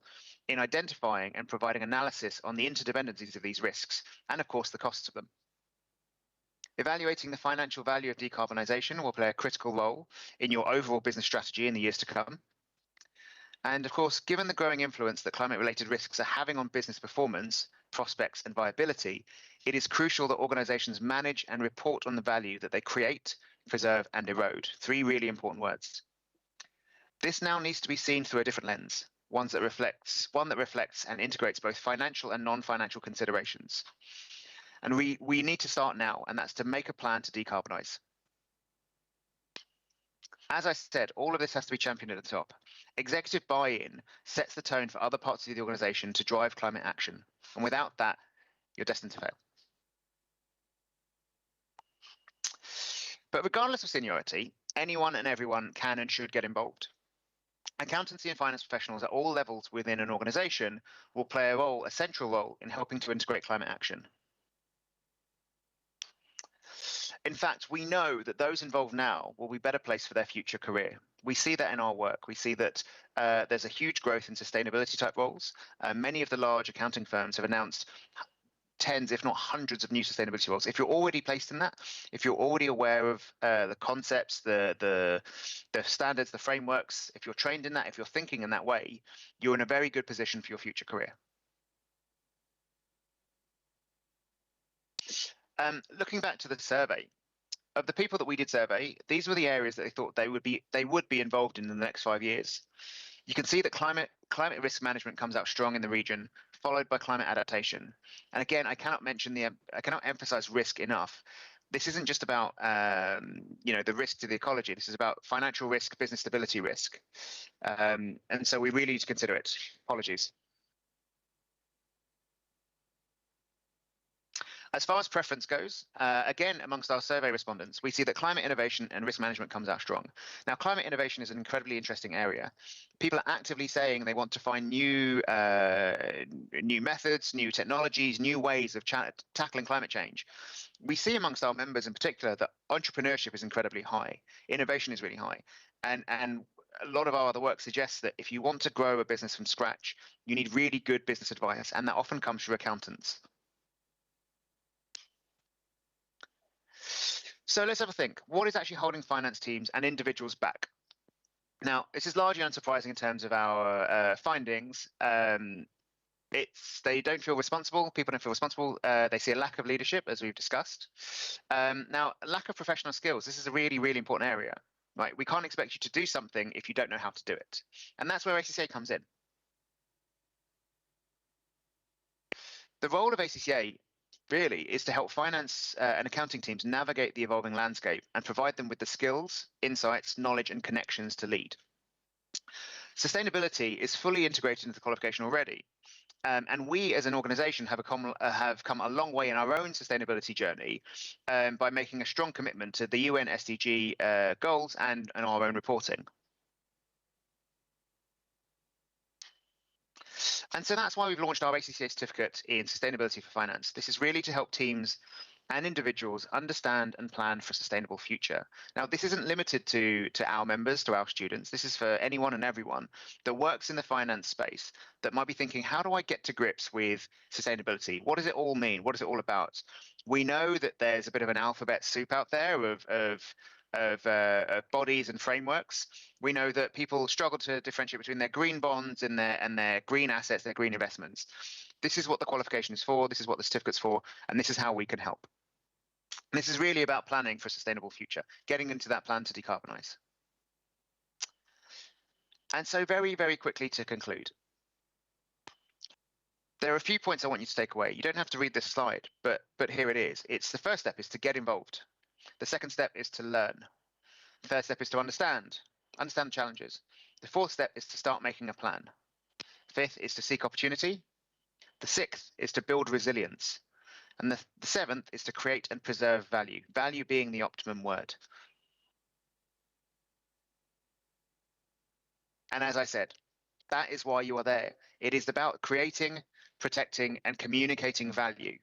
in identifying and providing analysis on the interdependencies of these risks and, of course, the costs of them. Evaluating the financial value of decarbonisation will play a critical role in your overall business strategy in the years to come. And of course, given the growing influence that climate-related risks are having on business performance, prospects and viability, it is crucial that organizations manage and report on the value that they create, preserve and erode. 3 really important words. This now needs to be seen through a different lens, one that reflects and integrates both financial and non-financial considerations. And we need to start now, and that's to make a plan to decarbonise. As I said, all of this has to be championed at the top. Executive buy-in sets the tone for other parts of the organisation to drive climate action. And without that, you're destined to fail. But regardless of seniority, anyone and everyone can and should get involved. Accountancy and finance professionals at all levels within an organisation will play a central role in helping to integrate climate action. In fact, we know that those involved now will be better placed for their future career. We see that in our work. We see that there's a huge growth in sustainability type roles. Many of the large accounting firms have announced tens, if not hundreds of new sustainability roles. If you're already placed in that, if you're already aware of the concepts, the standards, the frameworks, if you're trained in that, if you're thinking in that way, you're in a very good position for your future career. Looking back to the survey, of the people that we did survey, these were the areas that they thought they would be involved in the next 5 years. You can see that climate risk management comes out strong in the region, followed by climate adaptation. And again, I cannot emphasize risk enough. This isn't just about the risk to the ecology. This is about financial risk, business stability risk, and so we really need to consider it. Apologies. As far as preference goes, again, amongst our survey respondents, we see that climate innovation and risk management comes out strong. Now, climate innovation is an incredibly interesting area. People are actively saying they want to find new methods, new technologies, new ways of tackling climate change. We see amongst our members in particular that entrepreneurship is incredibly high. Innovation is really high. And a lot of our other work suggests that if you want to grow a business from scratch, you need really good business advice, and that often comes through accountants. So let's have a think. What is actually holding finance teams and individuals back? Now, this is largely unsurprising in terms of our findings. They don't feel responsible. People don't feel responsible. They see a lack of leadership, as we've discussed. Now, lack of professional skills. This is a really, really important area. Right? We can't expect you to do something if you don't know how to do it. And that's where ACCA comes in. The role of ACCA really is to help finance and accounting teams navigate the evolving landscape and provide them with the skills, insights, knowledge and connections to lead. Sustainability is fully integrated into the qualification already. And we as an organisation have come a long way in our own sustainability journey by making a strong commitment to the UN SDG goals and our own reporting. And so that's why we've launched our ACCA certificate in sustainability for finance. This is really to help teams and individuals understand and plan for a sustainable future. Now, this isn't limited to our members, to our students. This is for anyone and everyone that works in the finance space that might be thinking, how do I get to grips with sustainability? What does it all mean? What is it all about? We know that there's a bit of an alphabet soup out there of bodies and frameworks. We know that people struggle to differentiate between their green bonds and their green assets, their green investments. This is what the qualification is for, this is what the certificate's for, and this is how we can help. And this is really about planning for a sustainable future, getting into that plan to decarbonise. And so very, very quickly to conclude. There are a few points I want you to take away. You don't have to read this slide, but here it is. It's the first step is to get involved. The second step is to learn. The third step is to understand. understand the challenges. The fourth step is to start making a plan. Fifth is to seek opportunity. The sixth is to build resilience. And the seventh is to create and preserve value, value being the optimum word. And as I said, that is why you are there. It is about creating, protecting, and communicating value,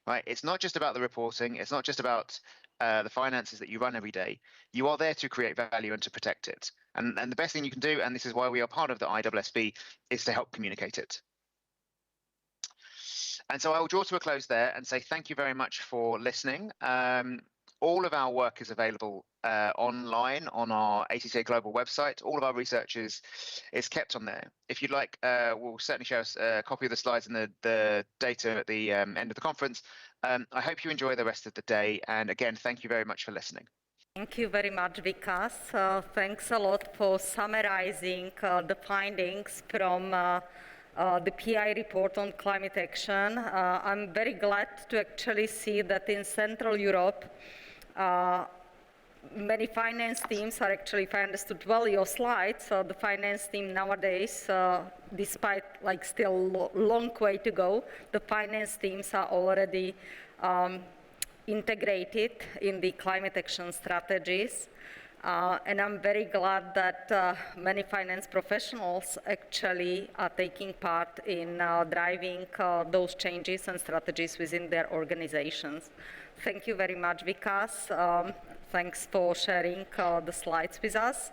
right? It's not just about the reporting. It's not just about the finances that you run every day. You are there to create value and to protect it. And the best thing you can do, and this is why we are part of the ISSB, is to help communicate it. And so I will draw to a close there and say thank you very much for listening. All of our work is available online on our ACCA Global website. All of our research is kept on there. If you'd like, we'll certainly show us a copy of the slides and the data at the end of the conference. I hope you enjoy the rest of the day. And again, thank you very much for listening. Thank you very much, Vikas. Thanks a lot for summarizing the findings from the PI report on climate action. I'm very glad to actually see that in Central Europe, many finance teams are actually, if I understood well your slides, the finance team nowadays, despite like still long way to go, the finance teams are already integrated in the climate action strategies. And I'm very glad that many finance professionals actually are taking part in driving those changes and strategies within their organizations. Thank you very much, Vikas. Thanks for sharing the slides with us.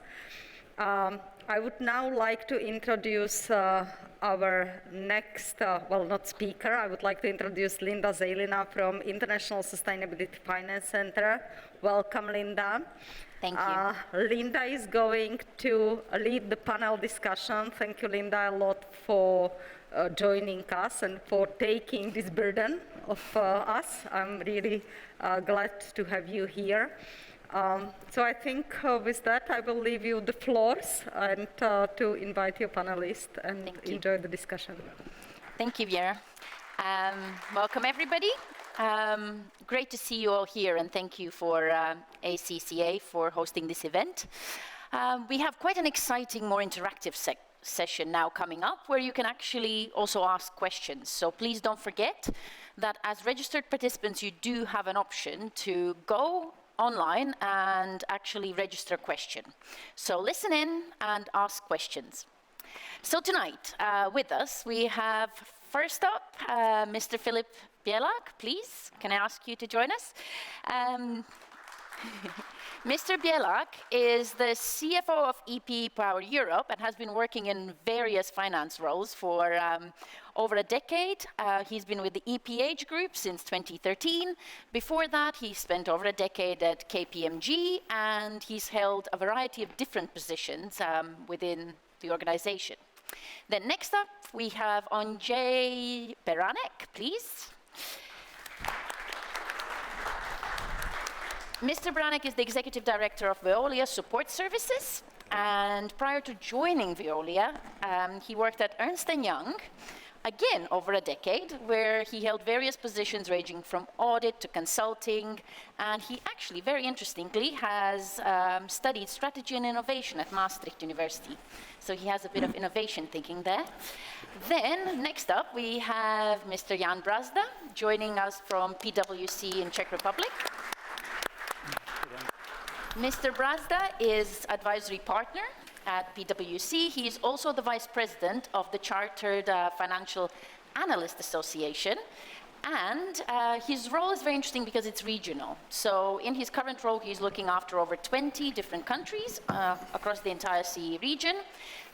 I would now like to introduce our next, well, not speaker, I would like to introduce Linda Zelina from International Sustainability Finance Center. Welcome, Linda. Thank you. Linda is going to lead the panel discussion. Thank you, Linda, a lot for joining us and for taking this burden of us. I'm really glad to have you here. So I think with that, I will leave you the floors and to invite your panelists and enjoy the discussion. Thank you, Vera. Welcome, everybody. Great to see you all here, and thank you for ACCA for hosting this event. We have quite an exciting, more interactive session now coming up, where you can actually also ask questions. So please don't forget that as registered participants, you do have an option to go online and actually register a question. So listen in and ask questions. So tonight with us, we have first up Mr. Philip Bielak, please. Can I ask you to join us? Mr. Bielak is the CFO of EP Power Europe and has been working in various finance roles for over a decade. He's been with the EPH Group since 2013. Before that, he spent over a decade at KPMG, and he's held a variety of different positions within the organization. Then next up, we have Andrzej Beranek, please. Mr. Beranek is the Executive Director of Veolia Support Services, and prior to joining Veolia, he worked at Ernst & Young, again over a decade, where he held various positions ranging from audit to consulting, and he actually, very interestingly, has studied strategy and innovation at Maastricht University. So he has a bit of innovation thinking there. Then, next up, we have Mr. Jan Brazda, joining us from PwC in Czech Republic. Mr. Brazda is advisory partner at PwC. He is also the vice president of the Chartered Financial Analyst Association. And his role is very interesting because it's regional. So in his current role, he's looking after over 20 different countries across the entire CE region.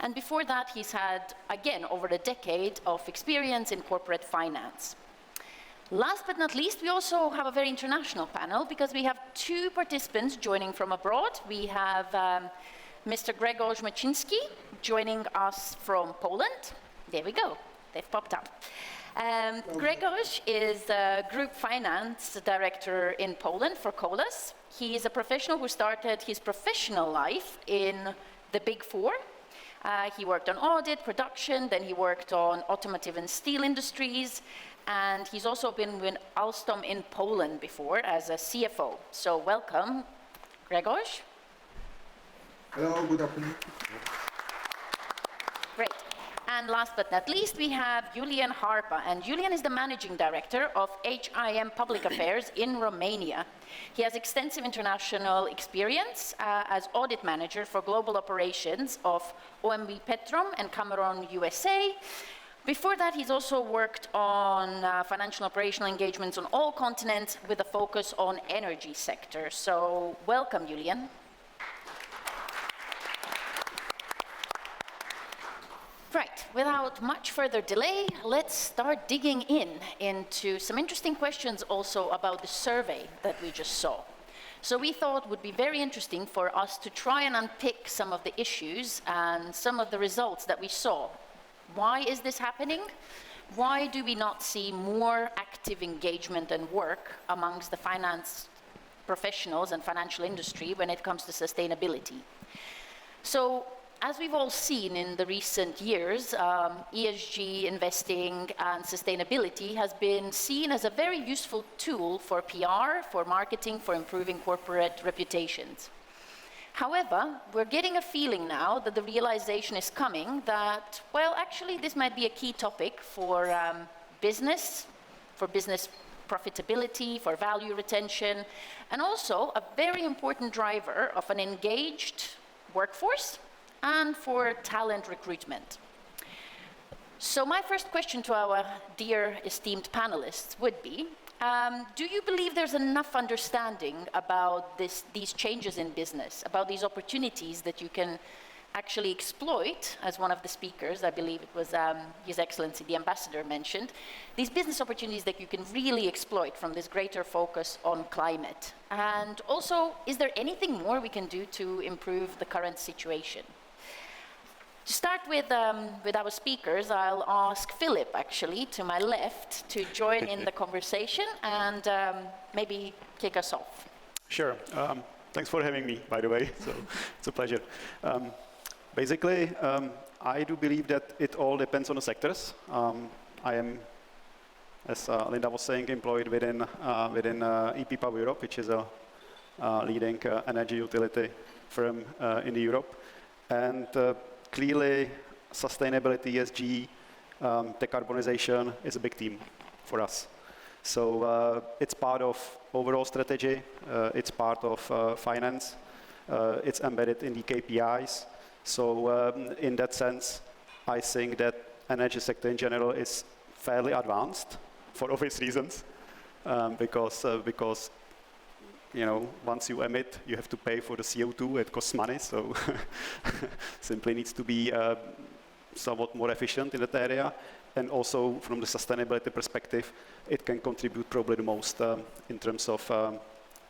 And before that, he's had, again, over a decade of experience in corporate finance. Last but not least, we also have a very international panel because we have two participants joining from abroad. We have Mr. Grzegorz Maciński joining us from Poland. There we go, they've popped up. Grzegorz is a Group Finance Director in Poland for Colas. He is a professional who started his professional life in the Big Four. He worked on audit, production, then he worked on automotive and steel industries, and he's also been with Alstom in Poland before as a CFO. So welcome, Grzegorz. Hello, good afternoon. Great. And last but not least, we have Julian Harpa. And Julian is the Managing Director of HIM Public Affairs in Romania. He has extensive international experience as audit manager for global operations of OMV Petrom and Cameron USA. Before that, he's also worked on financial and operational engagements on all continents with a focus on energy sector. So welcome, Julian. Right, without much further delay, let's start digging into some interesting questions also about the survey that we just saw. So we thought it would be very interesting for us to try and unpick some of the issues and some of the results that we saw. Why is this happening? Why do we not see more active engagement and work amongst the finance professionals and financial industry when it comes to sustainability? So, as we've all seen in the recent years, ESG investing and sustainability has been seen as a very useful tool for PR, for marketing, for improving corporate reputations. However, we're getting a feeling now that the realization is coming that, well, actually this might be a key topic for business profitability, for value retention, and also a very important driver of an engaged workforce and for talent recruitment. So my first question to our dear esteemed panelists would be, do you believe there's enough understanding about these changes in business, about these opportunities that you can actually exploit, as one of the speakers, I believe it was His Excellency the Ambassador mentioned, these business opportunities that you can really exploit from this greater focus on climate? And also, is there anything more we can do to improve the current situation? To start with our speakers, I'll ask Philip, actually, to my left, to join in the conversation and maybe kick us off. Sure. Thanks for having me, by the way. So it's a pleasure. Basically, I do believe that it all depends on the sectors. I am, as Linda was saying, employed within EP Power Europe, which is a leading energy utility firm in Europe. And clearly, sustainability, ESG, decarbonization is a big theme for us. So it's part of overall strategy, it's part of finance, it's embedded in the KPIs. So in that sense, I think that energy sector in general is fairly advanced for obvious reasons, because you know, once you emit, you have to pay for the CO2, it costs money, so simply needs to be somewhat more efficient in that area. And also, from the sustainability perspective, it can contribute probably the most in terms of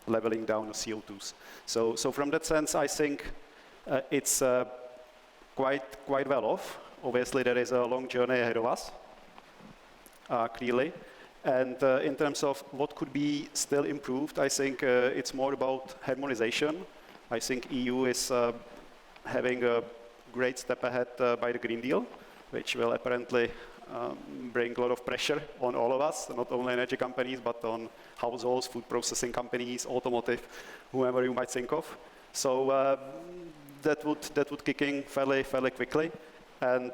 leveling down the CO2s. So from that sense, I think it's quite well off. Obviously, there is a long journey ahead of us, clearly. And in terms of what could be still improved, I think it's more about harmonization. I think EU is having a great step ahead by the Green Deal, which will apparently bring a lot of pressure on all of us, not only energy companies, but on households, food processing companies, automotive, whoever you might think of. So that would kick in fairly quickly. And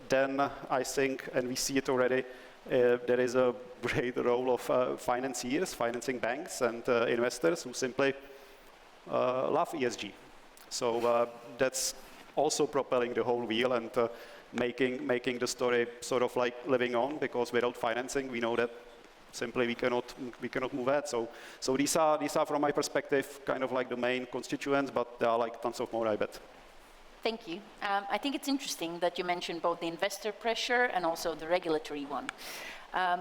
then I think, and we see it already, there is a great role of financiers, financing banks and investors who simply love ESG. So that's also propelling the whole wheel and making the story sort of like living on, because without financing, we know that simply we cannot move ahead. So these are from my perspective kind of like the main constituents, but there are like tons of more, I bet. Thank you. I think it's interesting that you mentioned both the investor pressure and also the regulatory one.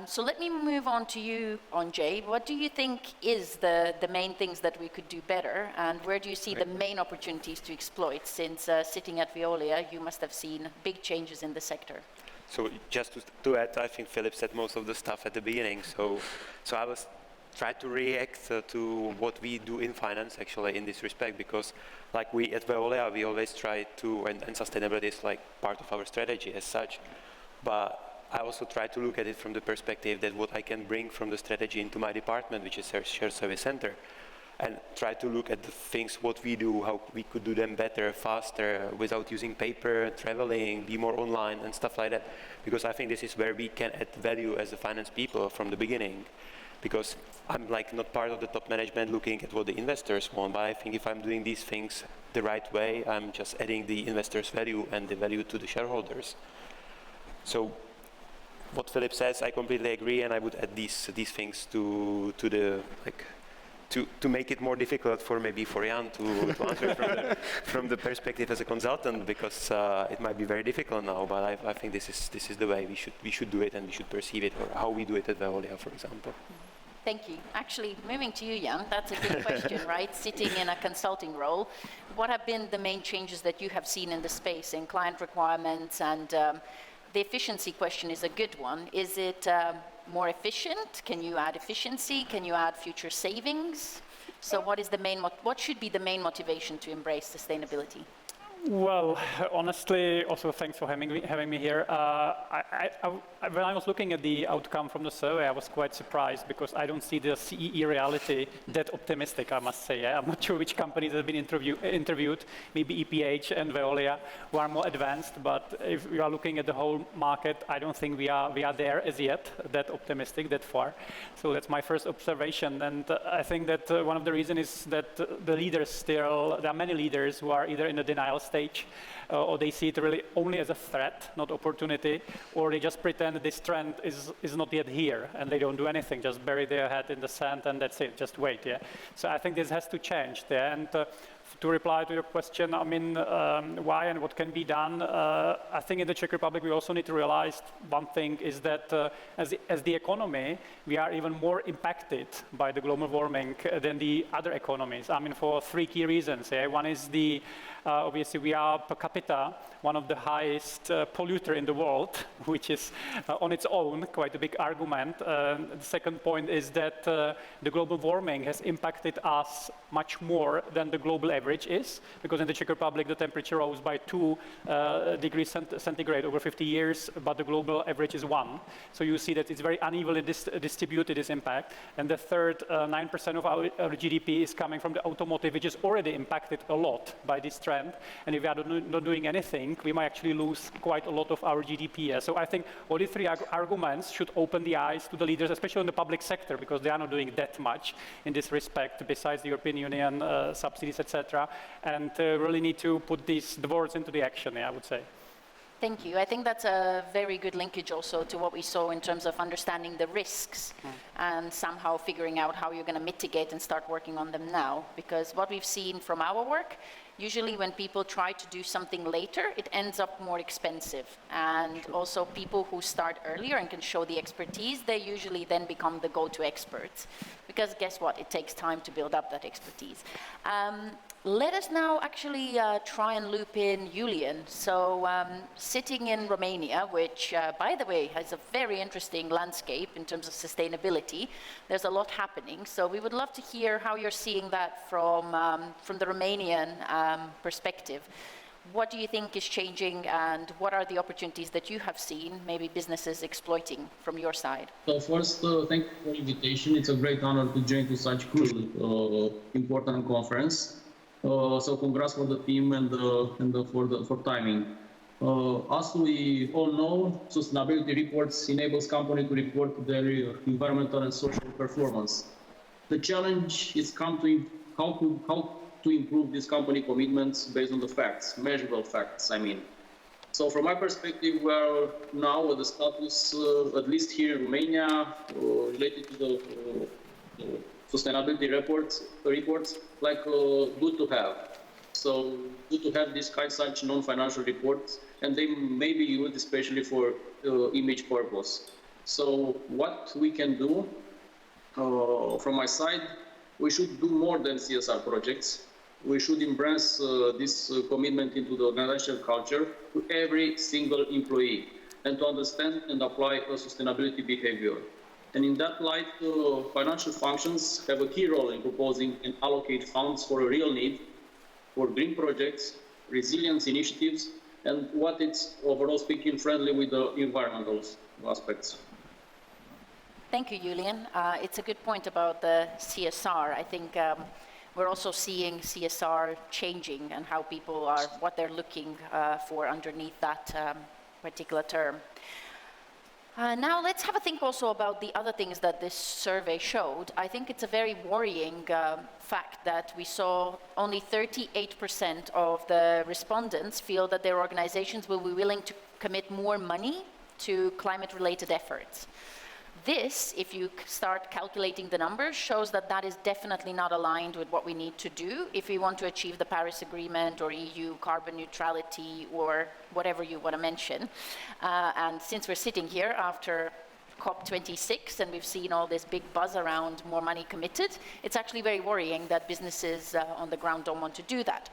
So let me move on to you, Onjay. What do you think is the main things that we could do better, and where do you see the main opportunities to exploit? Since sitting at Veolia, you must have seen big changes in the sector. So just to add, I think Philip said most of the stuff at the beginning. So I was trying to react to what we do in finance, actually, in this respect, because like we at Veolia, we always try to, and sustainability is like part of our strategy as such, but I also try to look at it from the perspective that what I can bring from the strategy into my department, which is our shared service center. and try to look at the things what we do, how we could do them better, faster, without using paper, traveling, be more online and stuff like that. Because I think this is where we can add value as the finance people from the beginning. Because I'm like not part of the top management looking at what the investors want, but I think if I'm doing these things the right way, I'm just adding the investors' value and the value to the shareholders. So what Philip says, I completely agree, and I would add these things to the like to make it more difficult for maybe for Jan to answer from the perspective as a consultant, because it might be very difficult now. But I think this is the way we should do it, and we should perceive it, or how we do it at Veolia, for example. Thank you. Actually, moving to you, Jan, that's a good question, right? Sitting in a consulting role, what have been the main changes that you have seen in the space in client requirements? And the efficiency question is a good one. Is it more efficient? Can you add efficiency? Can you add future savings? So what should be the main motivation to embrace sustainability? Well, honestly, also thanks for having me here. When I was looking at the outcome from the survey, I was quite surprised, because I don't see the CEE reality that optimistic, I must say. I'm not sure which companies have been interviewed, maybe EPH and Veolia, who are more advanced, but if we are looking at the whole market, I don't think we are there as yet, that optimistic, that far. So that's my first observation, and I think that one of the reasons is that the leaders there are many leaders who are either in the denial stage, or they see it really only as a threat, not opportunity, or they just pretend that this trend is not yet here, and they don't do anything, just bury their head in the sand, and that's it, just wait, yeah. So I think this has to change there, and to reply to your question, I mean, why and what can be done? I think in the Czech Republic we also need to realize one thing is that as the economy, we are even more impacted by the global warming than the other economies. I mean, for three key reasons. Yeah? One is obviously we are per capita one of the highest polluter in the world, which is on its own quite a big argument. The second point is that the global warming has impacted us much more than the global average is, because in the Czech Republic the temperature rose by 2 degrees centigrade over 50 years, but the global average is 1. So you see that it's very unevenly distributed, this impact. And the third, 9% of our GDP is coming from the automotive, which is already impacted a lot by this trend. And if we are not doing anything, we might actually lose quite a lot of our GDP. So I think all these three arguments should open the eyes to the leaders, especially in the public sector, because they are not doing that much in this respect, besides the European Union subsidies, etc. And really need to put the words into the action, I would say. Thank you. I think that's a very good linkage also to what we saw in terms of understanding the risks and somehow figuring out how you're going to mitigate and start working on them now. Because what we've seen from our work, usually when people try to do something later, it ends up more expensive. And also people who start earlier and can show the expertise, they usually then become the go-to experts. Because guess what? It takes time to build up that expertise. Let us now actually try and loop in Julian. So sitting in Romania, which, by the way, has a very interesting landscape in terms of sustainability, there's a lot happening. So we would love to hear how you're seeing that from the Romanian perspective. What do you think is changing, and what are the opportunities that you have seen, maybe businesses exploiting from your side? So first, thank you for the invitation. It's a great honor to join to such cool, important conference. So congrats for the team and for timing. As we all know, sustainability reports enables companies to report their environmental and social performance. The challenge is how to improve these company commitments based on the facts, measurable facts, I mean. So from my perspective, we are now at the status, at least here in Romania, related to the sustainability reports, like good to have. So good to have this kind such non-financial reports, and they may be used especially for image purpose. So what we can do from my side, we should do more than CSR projects. We should embrace this commitment into the organizational culture to every single employee, and to understand and apply a sustainability behavior. And in that light, financial functions have a key role in proposing and allocate funds for a real need, for green projects, resilience initiatives, and what it's overall speaking friendly with the environmental aspects. Thank you, Julian. It's a good point about the CSR. I think We're also seeing CSR changing and how people are, what they're looking for underneath that particular term. Now let's have a think also about the other things that this survey showed. I think it's a very worrying fact that we saw only 38% of the respondents feel that their organizations will be willing to commit more money to climate-related efforts. This, if you start calculating the numbers, shows that that is definitely not aligned with what we need to do if we want to achieve the Paris Agreement or EU carbon neutrality or whatever you want to mention. And since we're sitting here after COP26 and we've seen all this big buzz around more money committed, it's actually very worrying that businesses on the ground don't want to do that.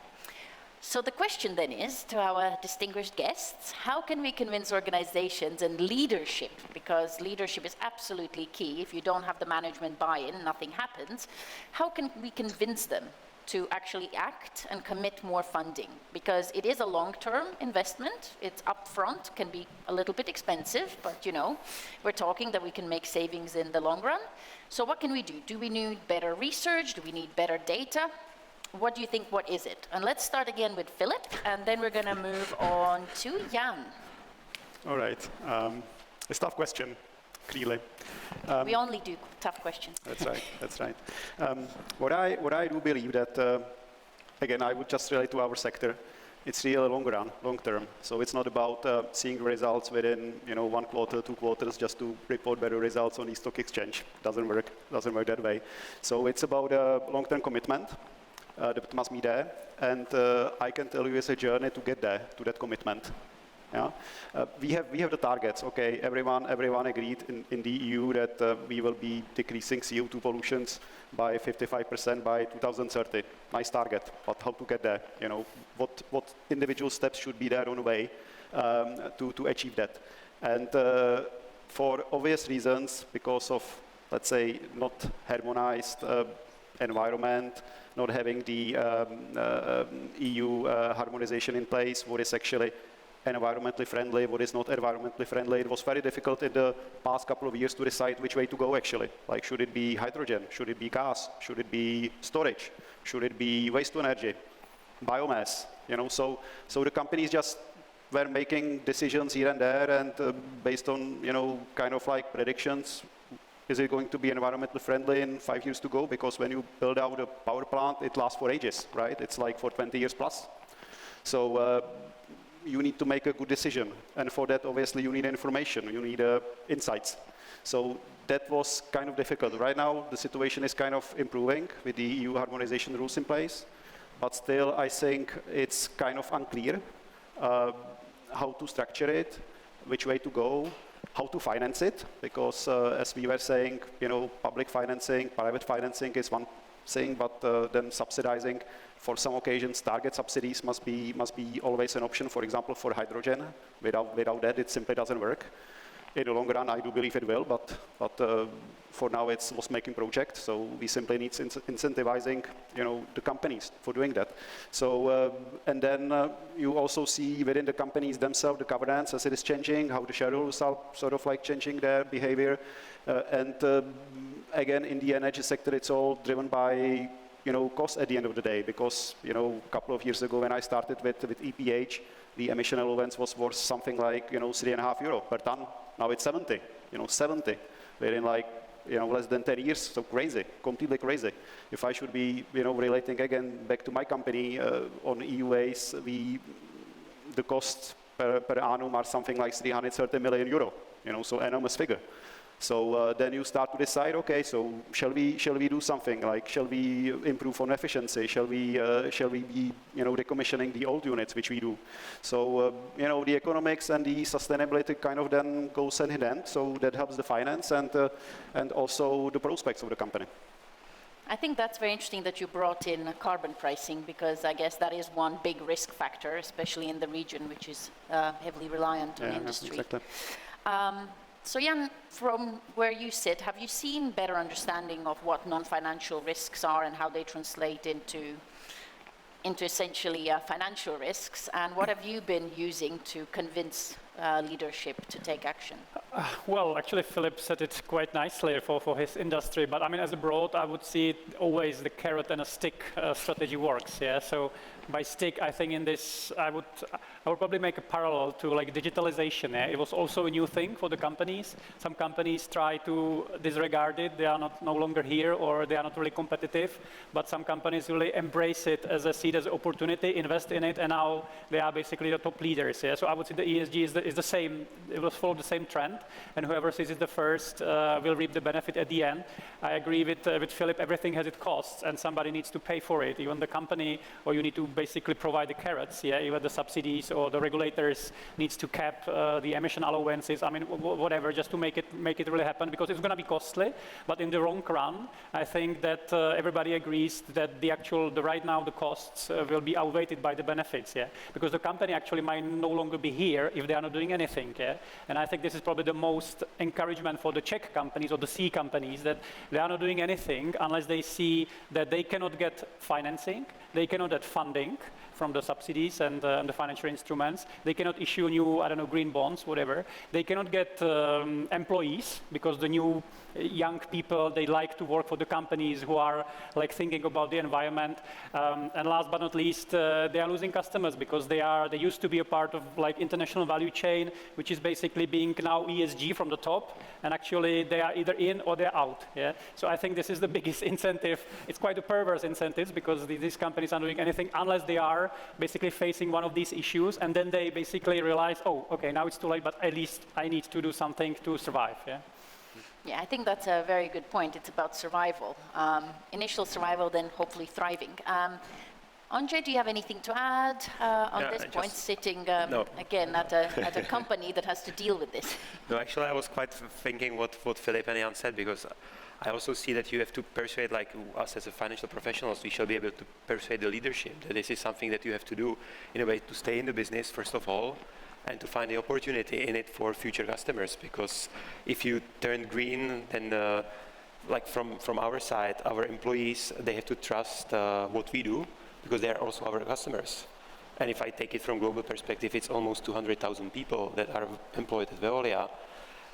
So the question then is, to our distinguished guests, how can we convince organizations and leadership, because leadership is absolutely key, if you don't have the management buy-in, nothing happens, how can we convince them to actually act and commit more funding? Because it is a long-term investment, it's upfront, can be a little bit expensive, but you know, we're talking that we can make savings in the long run. So what can we do? Do we need better research? Do we need better data? What do you think, what is it? And let's start again with Philip, and then we're going to move on to Jan. All right. It's a tough question, clearly. We only do tough questions. That's right, that's right. What I do believe that, again, I would just relate to our sector. It's really long run, long term. So it's not about seeing results within 1 quarter, 2 quarters, just to report better results on the stock exchange. Doesn't work that way. So it's about a long-term commitment. That must be there, and I can tell you it's a journey to get there, to that commitment. Yeah? We have the targets, okay, everyone agreed in the EU that we will be decreasing CO2 pollutions by 55% by 2030. Nice target, but how to get there? You know, what individual steps should be there on the way to achieve that? And for obvious reasons, because of, let's say, not harmonized environment, not having the EU harmonization in place, what is actually environmentally friendly, what is not environmentally friendly. It was very difficult in the past couple of years to decide which way to go actually. Like, should it be hydrogen? Should it be gas? Should it be storage? Should it be waste to energy? Biomass? You know, so the companies just were making decisions here and there, and based on, kind of like predictions. Is it going to be environmentally friendly in 5 years to go? Because when you build out a power plant, it lasts for ages, right? It's like for 20 years plus. So you need to make a good decision. And for that, obviously, you need information. You need insights. So that was kind of difficult. Right now, the situation is kind of improving with the EU harmonization rules in place. But still, I think it's kind of unclear how to structure it, which way to go, how to finance it, because as we were saying, public financing, private financing is one thing, but then subsidizing for some occasions, target subsidies must be always an option. For example, for hydrogen, without that, it simply doesn't work. In the long run, I do believe it will, but for now, it's a loss-making project. So we simply need incentivizing, the companies for doing that. So and then you also see within the companies themselves the governance as it is changing, how the shareholders are sort of like changing their behavior, and again in the energy sector, it's all driven by cost at the end of the day. Because a couple of years ago when I started with EPH, the emission allowance was worth something like €3.5 per ton. Now it's 70, 70. Within like less than 10 years, so crazy, completely crazy. If I should be relating again back to my company on EUAs, the costs per annum are something like €330 million. So enormous figure. So then you start to decide, okay, so shall we do something? Like, shall we improve on efficiency? Shall we be decommissioning the old units, which we do? So the economics and the sustainability kind of then goes hand in hand. So that helps the finance and also the prospects of the company. I think that's very interesting that you brought in carbon pricing, because I guess that is one big risk factor, especially in the region, which is heavily reliant on industry. Exactly. So Jan, from where you sit, have you seen better understanding of what non-financial risks are and how they translate into essentially financial risks? And what have you been using to convince leadership to take action? Well, actually, Philip said it quite nicely for his industry. But I mean, as a broad, I would see it always the carrot and a stick strategy works. Yeah. So by stick, I think in this, I would probably make a parallel to like digitalization. Yeah? It was also a new thing for the companies. Some companies try to disregard it. They are no longer here, or they are not really competitive. But some companies really embrace it as a seed, as an opportunity, invest in it, and now they are basically the top leaders. Yeah. So I would say the ESG is the same. It will follow the same trend, and whoever sees it the first will reap the benefit at the end. I agree with Philip. Everything has its costs, and somebody needs to pay for it. Even the company, or you need to basically provide the carrots. Yeah, even the subsidies, or the regulators needs to cap the emission allowances. I mean, whatever, just to make it really happen, because it's going to be costly. But in the long run, I think that everybody agrees that right now the costs will be outweighed by the benefits. Yeah, because the company actually might no longer be here if they are not doing anything. Yeah, and I think this is probably the most encouragement for the Czech companies or the C companies, that they are not doing anything unless they see that they cannot get financing, they cannot get funding from the subsidies and the financial instruments. They cannot issue new, I don't know, green bonds, whatever. They cannot get employees, because the new young people, they like to work for the companies who are like thinking about the environment. And last but not least, they are losing customers, because they used to be a part of like international value chain, which is basically being now ESG from the top, and actually they are either in or they're out. Yeah. So I think this is the biggest incentive. It's quite a perverse incentive, because these companies are not doing anything unless they are basically facing one of these issues, and then they basically realize, oh, okay, now it's too late, but at least I need to do something to survive. Yeah. Yeah, I think that's a very good point. It's about survival. Initial survival, then hopefully thriving. Andre, do you have anything to add on this point, sitting again at a company that has to deal with this? No, actually, I was quite thinking what Philip and Jan said, because I also see that you have to persuade, like us as a financial professionals, we shall be able to persuade the leadership that this is something that you have to do in a way to stay in the business, first of all, and to find the opportunity in it for future customers. Because if you turn green, then like from our side, our employees, they have to trust what we do, because they are also our customers. And if I take it from global perspective, it's almost 200,000 people that are employed at Veolia.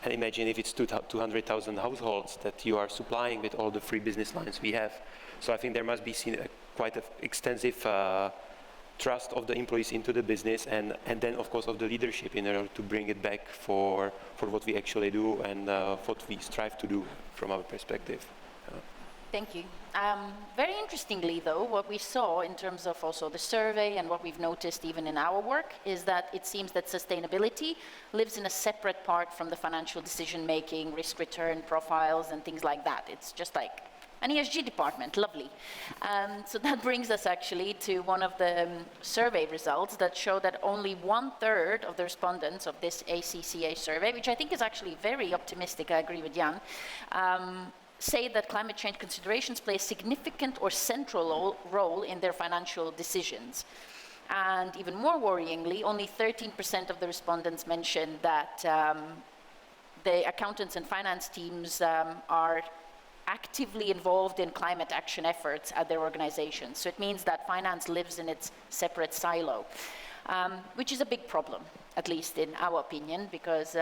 And imagine if it's 200,000 households that you are supplying with all the free business lines we have. So I think there must be quite an extensive trust of the employees into the business, and then of course of the leadership, in order to bring it back for what we actually do and what we strive to do from our perspective. Thank you. Very interestingly, though, what we saw in terms of also the survey and what we've noticed even in our work is that it seems that sustainability lives in a separate part from the financial decision-making, risk-return profiles and things like that. It's just like an ESG department, lovely. So that brings us actually to one of the survey results that show that only 1/3 of the respondents of this ACCA survey, which I think is actually very optimistic, I agree with Jan, say that climate change considerations play a significant or central role in their financial decisions. And even more worryingly, only 13% of the respondents mentioned that the accountants and finance teams are actively involved in climate action efforts at their organizations. So it means that finance lives in its separate silo, which is a big problem, at least in our opinion, because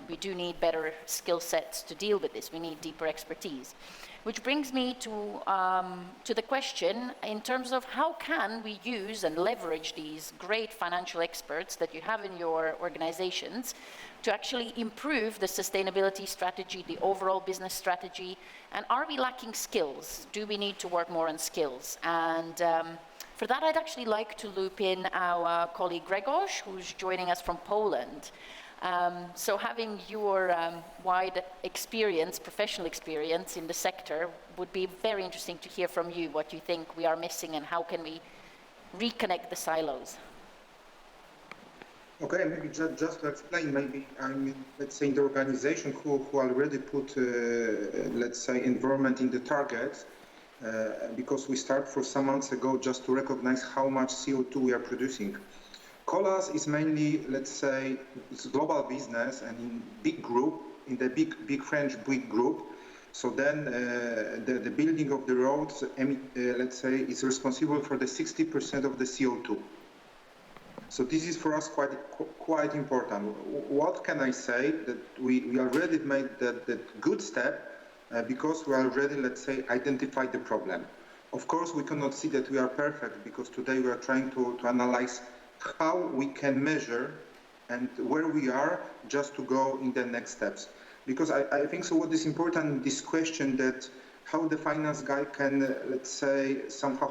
we do need better skill sets to deal with this. We need deeper expertise. Which brings me to the question in terms of how can we use and leverage these great financial experts that you have in your organizations to actually improve the sustainability strategy, the overall business strategy, and are we lacking skills? Do we need to work more on skills? And for that, I'd actually like to loop in our colleague Grzegorz, who's joining us from Poland. So having your wide experience, professional experience in the sector, would be very interesting to hear from you what you think we are missing and how can we reconnect the silos. Okay, maybe just to explain, maybe let's say in the organization who already put, let's say, environment in the targets, because we start for some months ago just to recognize how much CO2 we are producing. Colas is mainly, let's say, it's a global business and in big group, in the big French big group. So then the building of the roads, let's say, is responsible for the 60% of the CO2. So this is for us quite important. What can I say? That we already made that good step because we already, let's say, identified the problem. Of course, we cannot see that we are perfect because today we are trying to analyze how we can measure and where we are just to go in the next steps. Because I think so what is important in this question that how the finance guy can, let's say, somehow,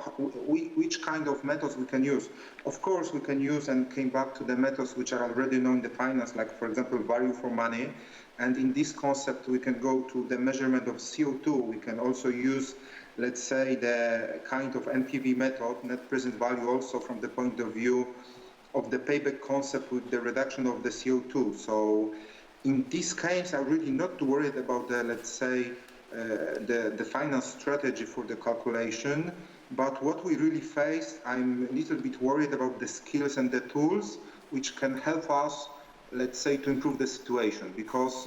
which kind of methods we can use. Of course, we can use and came back to the methods which are already known in the finance, like, for example, value for money. And in this concept, we can go to the measurement of CO2. We can also use, let's say, the kind of NPV method, net present value, also from the point of view of the payback concept with the reduction of the CO2. So in this case, I'm really not worried about the, let's say, the finance strategy for the calculation, but what we really face, I'm a little bit worried about the skills and the tools which can help us, let's say, to improve the situation, because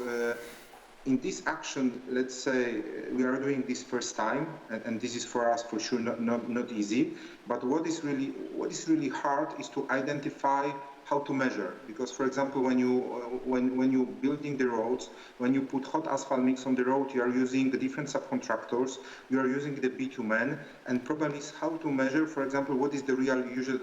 in this action, let's say, we are doing this first time, and this is for us for sure not easy, but what is really hard is to identify how to measure, because, for example, when you building the roads, when you put hot asphalt mix on the road, you are using the different subcontractors, you are using the bitumen, and problem is how to measure, for example, what is the real usage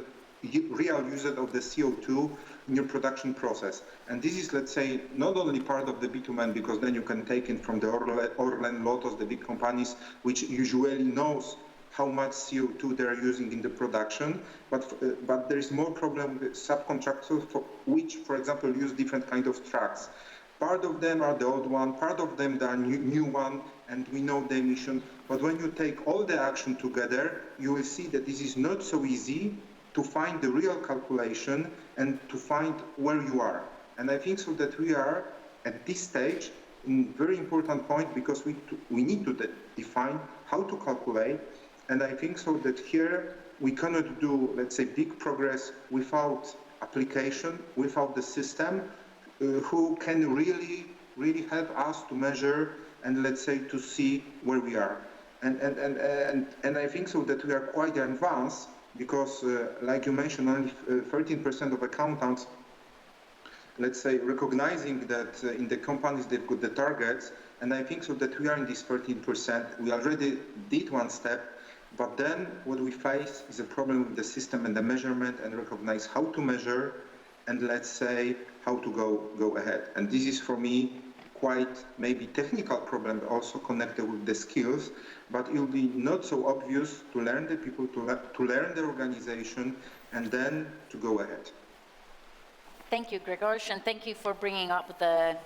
of the CO2 in your production process. And this is, let's say, not only part of the bitumen, because then you can take it from the Orlen, Lotos, the big companies, which usually knows how much CO2 they're using in the production, but there is more problem with subcontractors which, for example, use different kind of trucks. Part of them are the old one, part of them are new one, and we know the emission. But when you take all the action together, you will see that this is not so easy to find the real calculation and to find where you are. And I think so that we are at this stage in very important point, because we need to define how to calculate. And I think so that here we cannot do, let's say, big progress without application, without the system, who can really help us to measure and, let's say, to see where we are. And I think so that we are quite advanced, because, like you mentioned, only 13% of accountants, let's say, recognizing that in the companies they've got the targets, and I think so that we are in this 13%. We already did one step. But then what we face is a problem with the system and the measurement, and recognize how to measure and, let's say, how to go ahead. And this is for me quite maybe technical problem, also connected with the skills, but it will be not so obvious to learn the people, to learn the organization, and then to go ahead. Thank you, Grzegorz, and thank you for bringing up the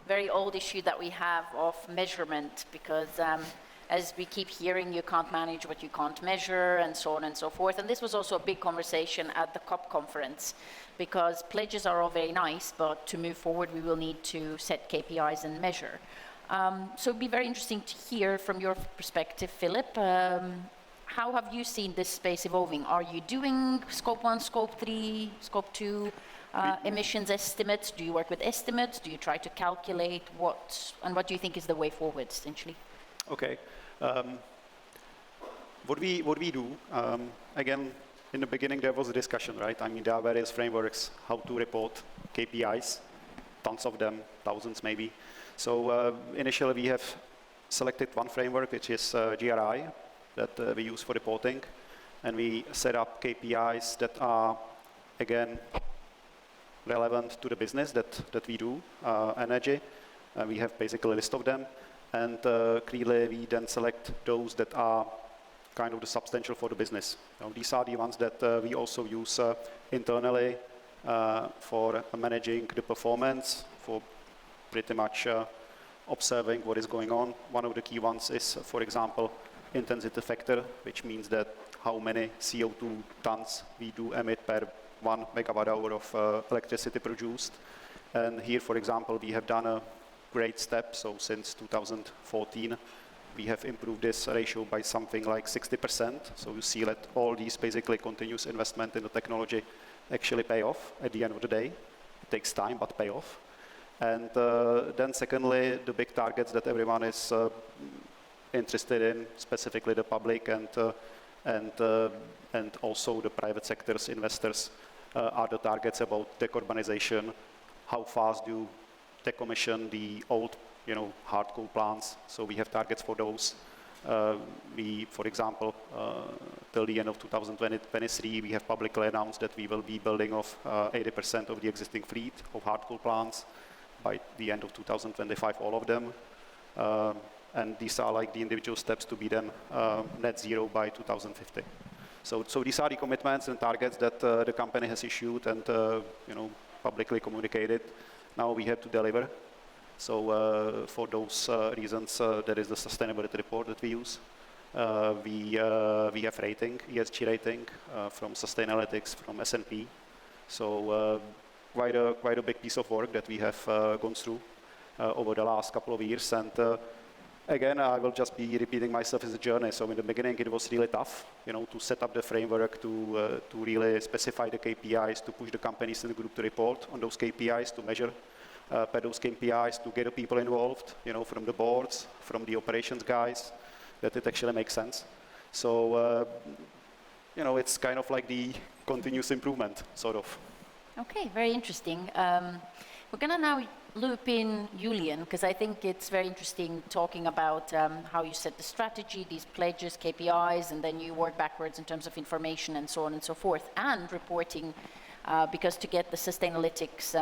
very old issue that we have of measurement, because as we keep hearing, you can't manage what you can't measure, and so on and so forth. And this was also a big conversation at the COP conference, because pledges are all very nice, but to move forward, we will need to set KPIs and measure. So it'd be very interesting to hear from your perspective, Philip. How have you seen this space evolving? Are you doing Scope 1, Scope 3, Scope 2 emissions estimates? Do you work with estimates? Do you try to calculate what do you think is the way forward, essentially? Okay. What we do, again, in the beginning there was a discussion, right? I mean, there are various frameworks how to report KPIs, tons of them, thousands maybe. So initially we have selected one framework, which is GRI, that we use for reporting, and we set up KPIs that are, again, relevant to the business that we do, energy. We have basically a list of them. And clearly, we then select those that are kind of the substantial for the business. Now, these are the ones that we also use internally for managing the performance, for pretty much observing what is going on. One of the key ones is, for example, intensity factor, which means that how many CO2 tons we do emit per 1 megawatt hour of electricity produced. And here, for example, we have done a great step. So since 2014, we have improved this ratio by something like 60%. So you see that all these basically continuous investment in the technology actually pay off at the end of the day. It takes time, but pay off. And then secondly, the big targets that everyone is interested in, specifically the public and also the private sectors, investors, Are the targets about decarbonization? How fast do decommission the old, hard coal plants? So we have targets for those. We, for example, till the end of 2023, we have publicly announced that we will be building off 80% of the existing fleet of hard coal plants. By the end of 2025, all of them. And these are like the individual steps to be then net zero by 2050. So these are the commitments and targets that the company has issued and publicly communicated. Now we have to deliver. So for those reasons, there is the sustainability report that we use. We have rating, ESG rating from Sustainalytics, from S&P. So quite a big piece of work that we have gone through over the last couple of years. And again, I will just be repeating myself as a journey. So in the beginning, it was really tough, to set up the framework, to really specify the KPIs, to push the companies in the group to report on those KPIs, to measure per those KPIs, to get the people involved, from the boards, from the operations guys, that it actually makes sense. So, it's kind of like the continuous improvement, sort of. Okay, very interesting. We're going to now loop in Julian, because I think it's very interesting talking about how you set the strategy, these pledges, KPIs, and then you work backwards in terms of information and so on and so forth, and reporting, because to get the Sustainalytics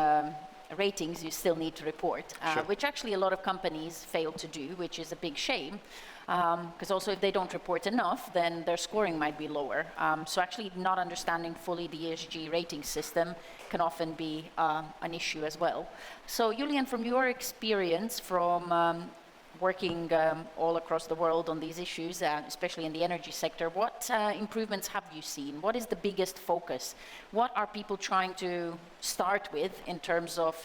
ratings, you still need to report, Sure. which actually a lot of companies fail to do, which is a big shame. Because also if they don't report enough, then their scoring might be lower. So actually not understanding fully the ESG rating system can often be an issue as well. So Julian, from your experience from working all across the world on these issues, especially in the energy sector, what improvements have you seen? What is the biggest focus? What are people trying to start with in terms of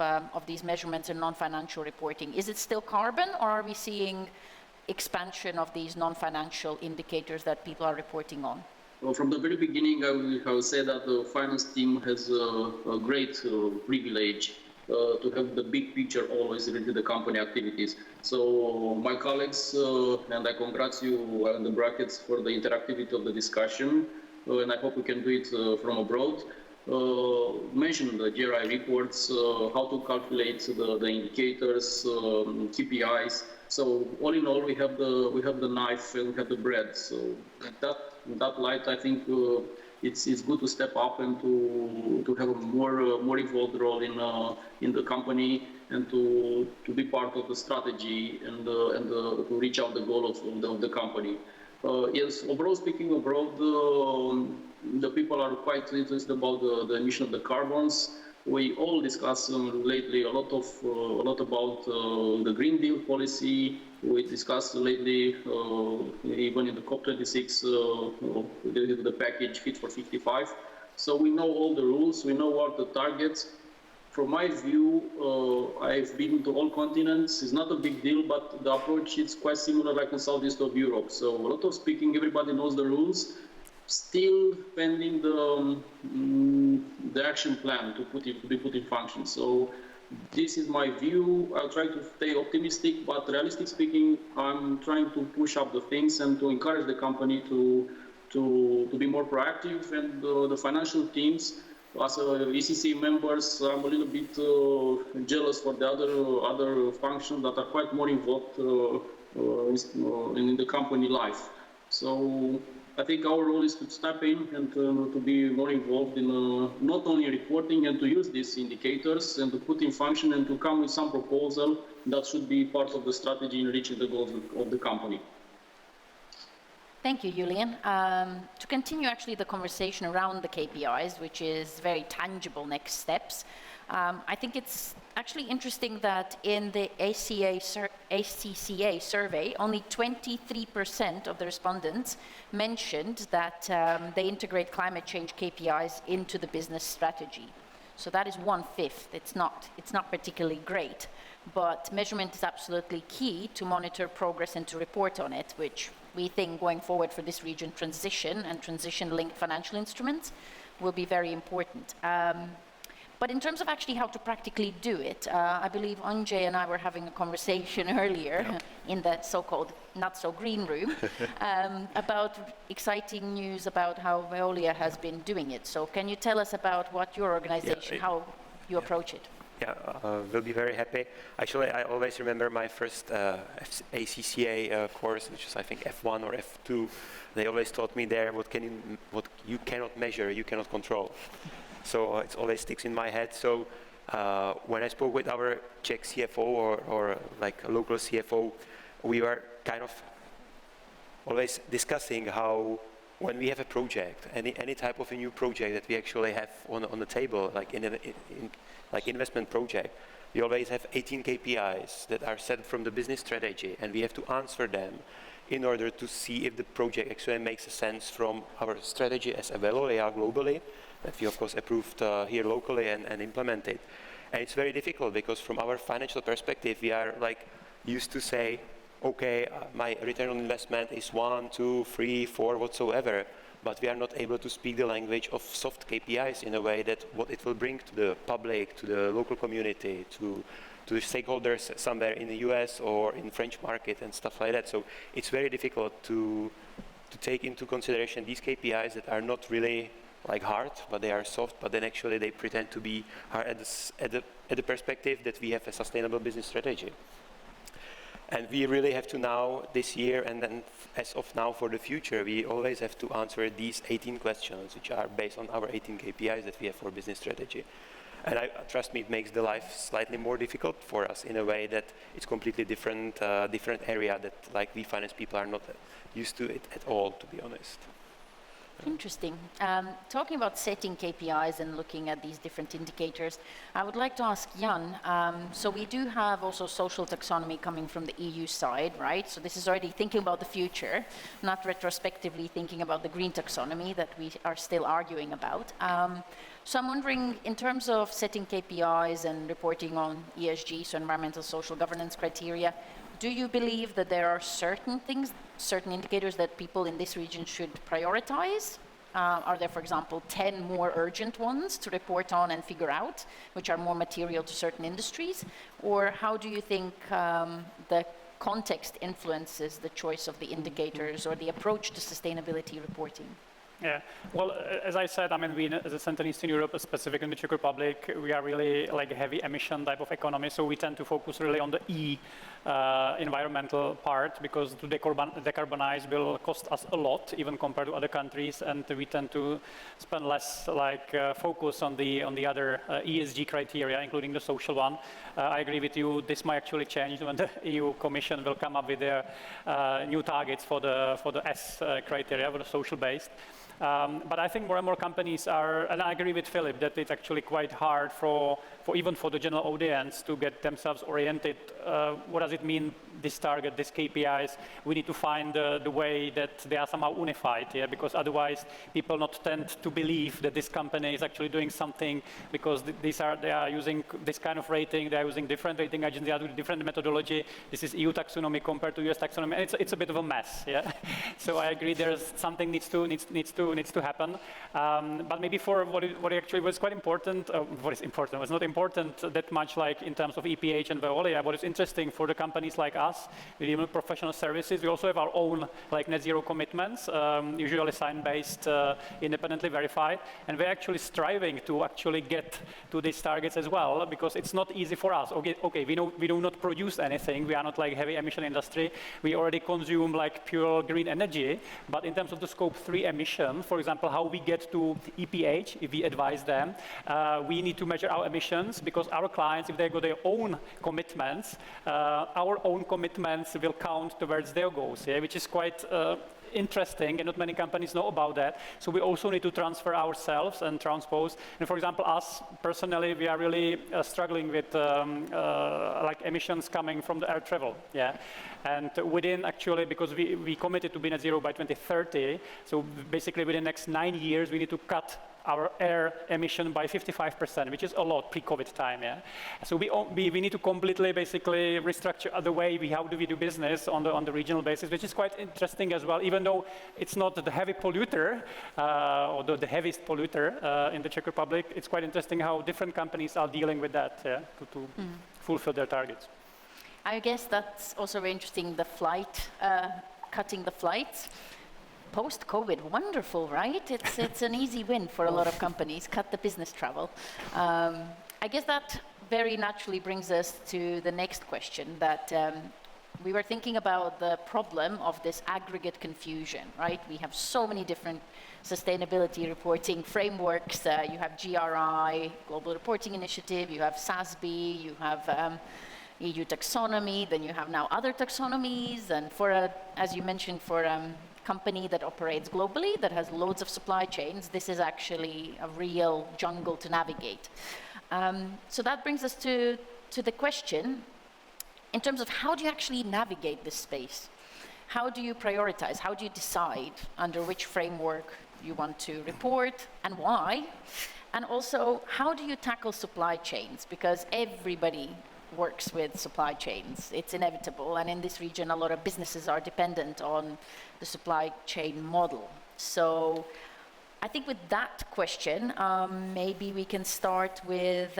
these measurements and non-financial reporting? Is it still carbon, or are we seeing expansion of these non-financial indicators that people are reporting on? Well, from the very beginning, I would say that the finance team has a great privilege to have the big picture always related to the company activities. So my colleagues, and I congratulate you in the brackets for the interactivity of the discussion, and I hope we can do it from abroad. Mentioned the GRI reports, how to calculate the indicators, KPIs. So all in all, we have the knife and we have the bread. So in that light, I think it's good to step up and to have a more involved role in the company and to be part of the strategy and to reach out the goal of the company. Yes, overall speaking, the people are quite interested about the emission of the carbons. We all discussed lately a lot about the Green Deal policy. We discussed lately, even in the COP26, the package Fit for 55. So we know all the rules, we know what the targets. From my view, I've been to all continents. It's not a big deal, but the approach is quite similar like in Southeast of Europe. So a lot of speaking, everybody knows the rules. Still pending the action plan to be put in function. So this is my view. I'll try to stay optimistic, but realistic speaking, I'm trying to push up the things and to encourage the company to be more proactive, and the financial teams. As ECCA members, I'm a little bit jealous for the other functions that are quite more involved in the company life. So I think our role is to step in and to be more involved in not only reporting and to use these indicators and to put in function and to come with some proposal that should be part of the strategy in reaching the goals of the company. Thank you, Julian. To continue actually the conversation around the KPIs, which is very tangible next steps, I think it's actually interesting that in the ACCA survey, only 23% of the respondents mentioned that they integrate climate change KPIs into the business strategy. So that is 1/5. It's not particularly great, but measurement is absolutely key to monitor progress and to report on it, which we think going forward for this region transition and transition-linked financial instruments will be very important. But in terms of actually how to practically do it, I believe Andrzej and I were having a conversation earlier in the so-called not-so-green room about exciting news about how Veolia has been doing it. So can you tell us about what your organization, how you approach it? Yeah, we'll be very happy. Actually, I always remember my first ACCA course, which is I think F1 or F2. They always taught me there, what you cannot measure, you cannot control. So it always sticks in my head. So when I spoke with our Czech CFO or like a local CFO, we were kind of always discussing how when we have a project, any type of a new project that we actually have on the table, like like investment project, we always have 18 KPIs that are set from the business strategy, and we have to answer them in order to see if the project actually makes sense from our strategy as Veolia globally, that we of course approved here locally and implemented. And it's very difficult because from our financial perspective, we are like used to say, okay, my return on investment is 1, 2, 3, 4, whatsoever, but we are not able to speak the language of soft KPIs in a way that what it will bring to the public, to the local community, to the stakeholders somewhere in the US or in French market and stuff like that. So it's very difficult to take into consideration these KPIs that are not really like hard, but they are soft, but then actually they pretend to be hard at the perspective that we have a sustainable business strategy. And we really have to now, this year, and then as of now for the future, we always have to answer these 18 questions, which are based on our 18 KPIs that we have for business strategy. And trust me, it makes the life slightly more difficult for us in a way that it's completely different area that like we finance people are not used to it at all, to be honest. Interesting. Talking about setting KPIs and looking at these different indicators, I would like to ask Jan, so we do have also social taxonomy coming from the EU side, right? So this is already thinking about the future, not retrospectively thinking about the green taxonomy that we are still arguing about. So I'm wondering, in terms of setting KPIs and reporting on ESG, so environmental social governance criteria, do you believe that there are certain things, certain indicators that people in this region should prioritize? Are there, for example, 10 more urgent ones to report on and figure out, which are more material to certain industries? Or how do you think the context influences the choice of the indicators or the approach to sustainability reporting? Yeah, well, as I said, I mean, we as a Central and Eastern Europe, specifically in the Czech Republic, we are really like a heavy emission type of economy, so we tend to focus really on the environmental part, because to decarbonize will cost us a lot, even compared to other countries, and we tend to spend less focus on the other ESG criteria, including the social one. I agree with you, this might actually change when the EU Commission will come up with their new targets for the S criteria, for the social based. But I think more and more companies are, and I agree with Philip, that it's actually quite hard for even for the general audience to get themselves oriented. What does it mean, this target, these KPIs? We need to find the way that they are somehow unified, yeah? Because otherwise people not tend to believe that this company is actually doing something, because they are using this kind of rating, they are using different rating agencies, they are doing different methodology. This is EU taxonomy compared to US taxonomy, and it's a bit of a mess, yeah? So I agree, there's something needs to happen. But maybe for what actually was quite important, what is important, was not important that much like in terms of EPH and Veolia. What is interesting for the companies like us, with professional services, we also have our own like net zero commitments, usually sign-based, independently verified, and we're actually striving to actually get to these targets as well, because it's not easy for us. Okay, we do not produce anything, we are not like heavy emission industry, we already consume like pure green energy, but in terms of the scope 3 emission, for example, how we get to EPH, if we advise them, we need to measure our emissions, because our clients, if they got their own commitments, our own commitments will count towards their goals, yeah? Which is quite interesting, and not many companies know about that. So we also need to transfer ourselves and transpose. And for example, us personally, we are really struggling with like emissions coming from the air travel, yeah. And within actually, because we committed to be net zero by 2030, so basically within the next 9 years, we need to cut our air emission by 55%, which is a lot pre-COVID time, yeah. So we need to completely basically restructure the way how do we do business on the regional basis, which is quite interesting as well, even though it's not the heavy polluter or the heaviest polluter in the Czech Republic. It's quite interesting how different companies are dealing with that, yeah, to fulfill their targets. I guess that's also very interesting, the flight, cutting the flights. Post-COVID, wonderful, right? It's an easy win for a lot of companies, cut the business travel. I guess that very naturally brings us to the next question, that we were thinking about the problem of this aggregate confusion, right? We have so many different sustainability reporting frameworks. You have GRI, Global Reporting Initiative, you have SASB, you have EU taxonomy, then you have now other taxonomies, and as you mentioned, for company that operates globally, that has loads of supply chains, this is actually a real jungle to navigate. So that brings us to the question, in terms of how do you actually navigate this space? How do you prioritize? How do you decide under which framework you want to report and why? And also, how do you tackle supply chains? Because everybody works with supply chains. It's inevitable. And in this region, a lot of businesses are dependent on the supply chain model. So I think with that question, maybe we can start with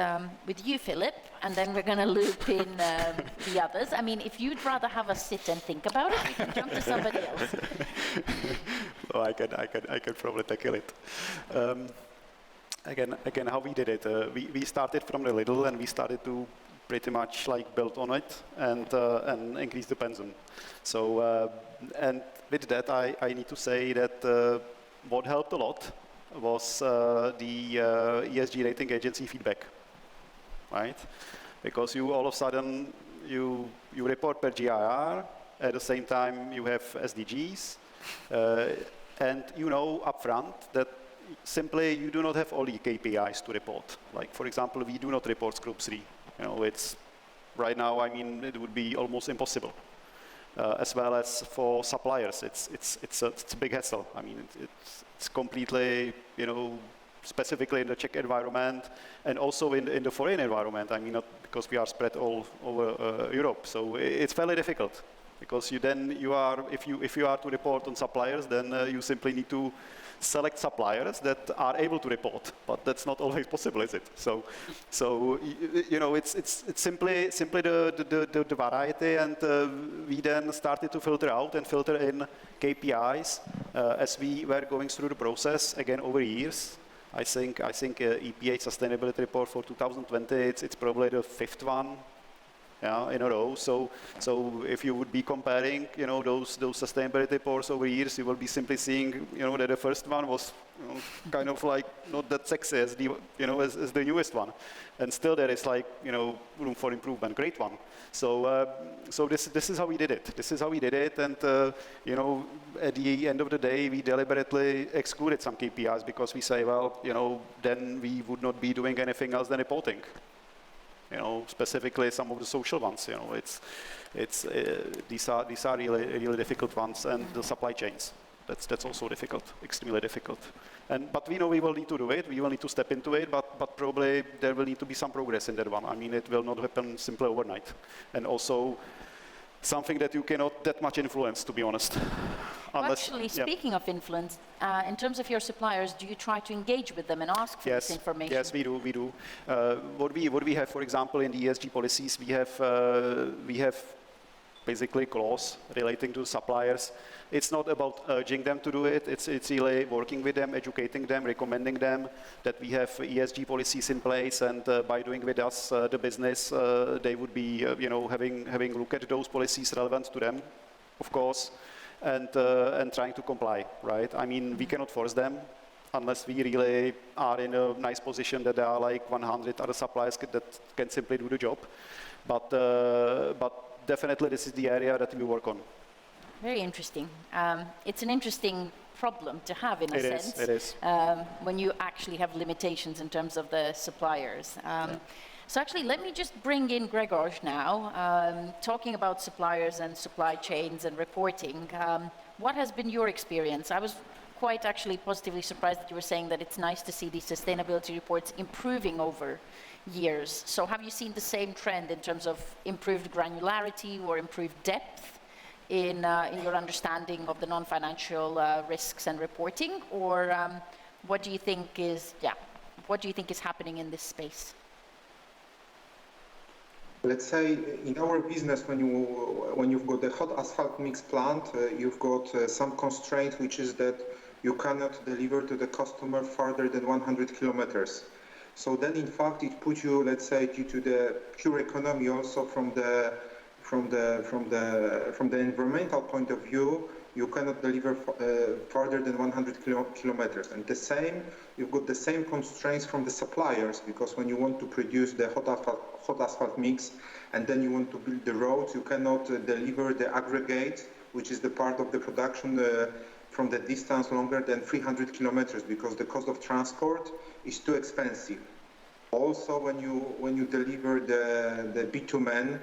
you, Philip, and then we're going to loop in the others. I mean, if you'd rather have us sit and think about it, we can jump to somebody else. Oh, I can probably tackle it. Again, how we did it. We started from the little, and we started to pretty much like build on it and increase the pensum. So, and with that, I need to say that what helped a lot was the ESG rating agency feedback, right? Because you all of a sudden, you report per GIR, at the same time you have SDGs, and you know upfront that simply you do not have all the KPIs to report. Like, for example, we do not report Scope 3. You know, it's, right now, I mean, it would be almost impossible. As well as for suppliers, it's a big hassle. I mean, it's completely, you know, specifically in the Czech environment and also in the foreign environment. I mean, not because we are spread all over Europe. So it's fairly difficult because you are, if you are to report on suppliers, then you simply need to select suppliers that are able to report, but that's not always possible, is it? So you know, it's simply the variety, and we then started to filter out and filter in KPIs as we were going through the process again over years. I think EPA Sustainability Report for 2020, it's probably the 5th one. Yeah, in a row. So if you would be comparing, you know, those sustainability reports over years, you will be simply seeing, you know, that the first one was, you know, kind of like not that sexy as the, you know, as the newest one, and still there is like, you know, room for improvement. Great one. So this is how we did it. This is how we did it, and you know, at the end of the day, we deliberately excluded some KPIs because we say, well, you know, then we would not be doing anything else than reporting. You know, specifically some of the social ones. You know, these are really difficult ones, and the supply chains. That's also difficult, extremely difficult. But we know we will need to do it. We will need to step into it. But probably there will need to be some progress in that one. I mean, it will not happen simply overnight. And also something that you cannot that much influence, to be honest. Unless, actually, speaking of influence, in terms of your suppliers, do you try to engage with them and ask for this information? Yes, we do. What we have, for example, in the ESG policies, we have basically clause relating to suppliers. It's not about urging them to do it. It's really working with them, educating them, recommending them that we have ESG policies in place, and by doing with us the business, they would be, you know, having look at those policies relevant to them, of course, and trying to comply, right? I mean, we cannot force them unless we really are in a nice position that there are like 100 other suppliers that can simply do the job. But definitely this is the area that we work on. Very interesting. It's an interesting problem to have in a sense. It is. When you actually have limitations in terms of the suppliers. So actually, let me just bring in Grzegorz now, talking about suppliers and supply chains and reporting. What has been your experience? I was quite actually positively surprised that you were saying that it's nice to see these sustainability reports improving over years. So have you seen the same trend in terms of improved granularity or improved depth in your understanding of the non-financial risks and reporting? Or what do you think is happening in this space? let's say in our business, when you've got a hot asphalt mix plant, you've got some constraint, which is that you cannot deliver to the customer farther than 100 kilometers. So then, in fact, it puts you, let's say, due to the pure economy, also from the environmental point of view, you cannot deliver farther than 100 kilometers. And the same, you've got the same constraints from the suppliers, because when you want to produce the hot asphalt mix and then you want to build the roads, you cannot deliver the aggregate, which is the part of the production from the distance longer than 300 kilometers, because the cost of transport is too expensive. Also, when you deliver the bitumen,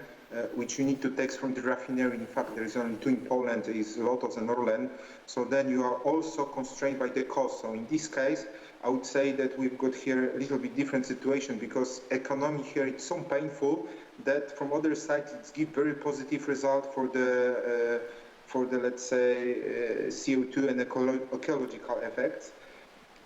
which you need to take from the refinery, in fact there is only two in Poland, is Lotos and Orlen, so then you are also constrained by the cost. So in this case, I would say that we've got here a little bit different situation, because economy here is so painful that from other sides it's give very positive result for the let's say CO2 and ecological effects.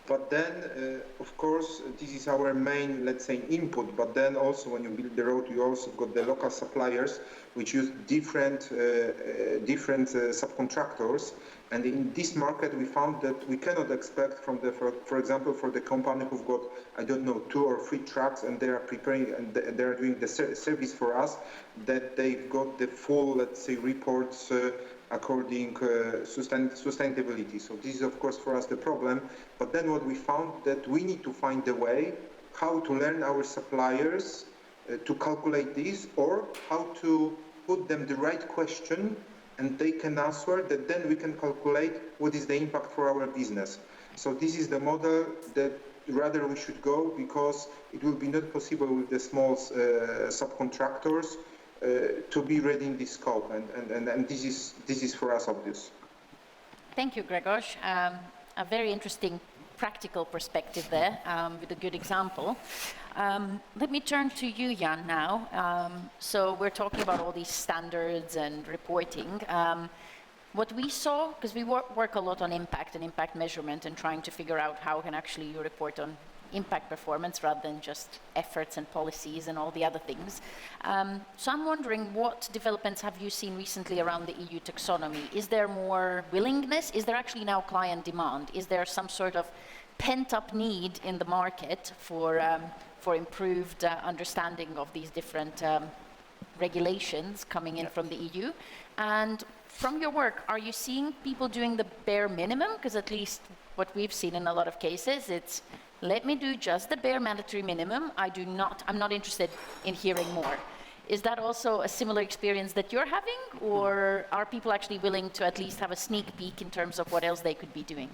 But then, of course, this is our main, let's say, input. But then also, when you build the road, you also got the local suppliers, which use different subcontractors. And in this market, we found that we cannot expect from for example, for the company who've got, I don't know, 2 or 3 trucks, and they are preparing and they are doing the service for us, that they've got the full, let's say, reports according sustainability. So this is, of course, for us the problem. But then what we found, that we need to find a way how to learn our suppliers to calculate this, or how to put them the right question and they can answer, that then we can calculate what is the impact for our business. So this is the model that rather we should go, because it will be not possible with the small subcontractors to be ready in this scope, and this is for us obvious. Thank you, Grzegorz. A very interesting practical perspective there, with a good example. Let me turn to you, Jan, now. So we're talking about all these standards and reporting. What we saw, because we work a lot on impact and impact measurement and trying to figure out how can actually you report on impact performance rather than just efforts and policies and all the other things. So I'm wondering, what developments have you seen recently around the EU taxonomy? Is there more willingness? Is there actually now client demand? Is there some sort of pent-up need in the market for improved understanding of these different regulations coming in from the EU? And from your work, are you seeing people doing the bare minimum? Because at least what we've seen in a lot of cases, it's let me do just the bare mandatory minimum. I'm not interested in hearing more. Is that also a similar experience that you're having, or are people actually willing to at least have a sneak peek in terms of what else they could be doing?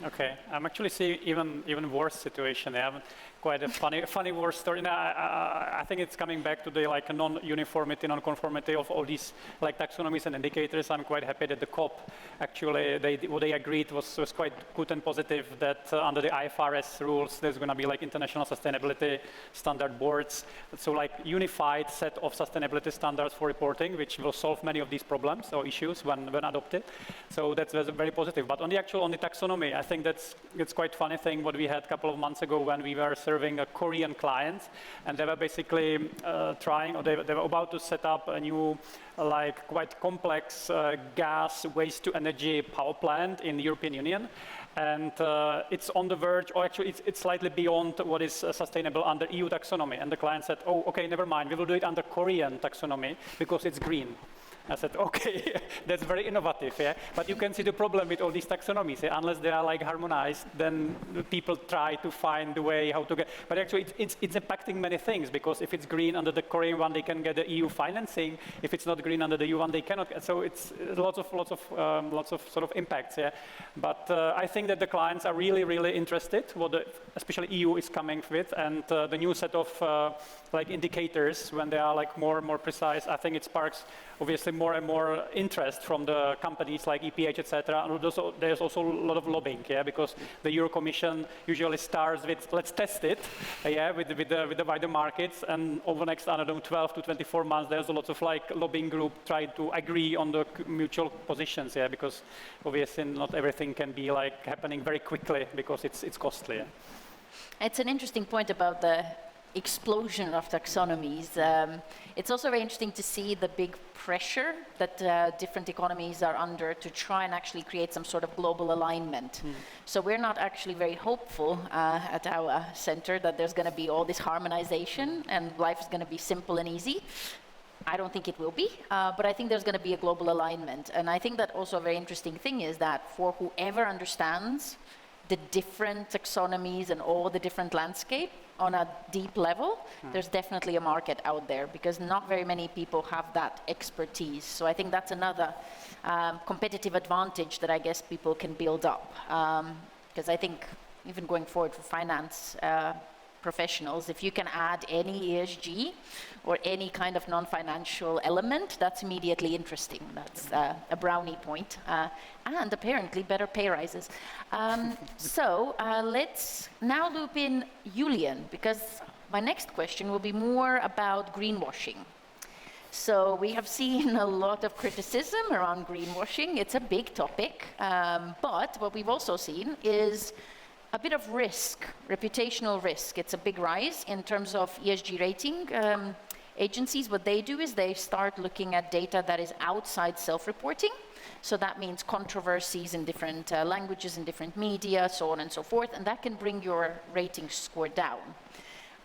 Okay, I'm actually seeing even worse situation. I have quite a funny war story. Now, I think it's coming back to the like non-uniformity, non-conformity of all these like taxonomies and indicators. I'm quite happy that the COP actually what they agreed was quite good and positive, that under the IFRS rules there's going to be like international sustainability standard boards. So like unified set of sustainability standards for reporting, which will solve many of these problems or issues when adopted. So that's very positive. But on the taxonomy, I think it's quite funny thing what we had a couple of months ago when we were serving a Korean client, and they were basically they were about to set up a new like quite complex gas waste to energy power plant in the European Union. And it's on the verge, or actually it's slightly beyond what is sustainable under EU taxonomy. And the client said, oh, okay, never mind, we will do it under Korean taxonomy because it's green. I said, okay, that's very innovative, yeah? But you can see the problem with all these taxonomies, yeah? Unless they are like harmonized, then people try to find a way how to get, but actually it's impacting many things, because if it's green under the Korean one, they can get the EU financing. If it's not green under the EU one, they cannot get, so it's lots of sort of impacts, yeah? But I think that the clients are really interested what especially EU is coming with, and the new set of like indicators, when they are like more precise, I think it sparks obviously more and more interest from the companies like EPH, etc. And there's also a lot of lobbying, yeah, because the Euro Commission usually starts with let's test it, yeah, with the wider markets, and over the next, I don't know, 12 to 24 months, there's a lot of like lobbying group trying to agree on the mutual positions, yeah, because obviously not everything can be like happening very quickly because it's costly. Yeah. It's an interesting point about the explosion of taxonomies. It's also very interesting to see the big pressure that different economies are under to try and actually create some sort of global alignment. So we're not actually very hopeful at our center that there's going to be all this harmonization and life is going to be simple and easy. I don't think it will be, but I think there's going to be a global alignment. And I think that also a very interesting thing is that for whoever understands the different taxonomies and all the different landscape on a deep level, there's definitely a market out there because not very many people have that expertise. So I think that's another competitive advantage that I guess people can build up. Because I think even going forward for finance professionals, if you can add any ESG or any kind of non-financial element, that's immediately interesting. That's a brownie point. And apparently better pay rises. So let's now loop in Julian, because my next question will be more about greenwashing. So we have seen a lot of criticism around greenwashing. It's a big topic, but what we've also seen is a bit of risk, reputational risk. It's a big rise in terms of ESG rating agencies. What they do is they start looking at data that is outside self-reporting. So that means controversies in different languages, in different media, so on and so forth, and that can bring your rating score down.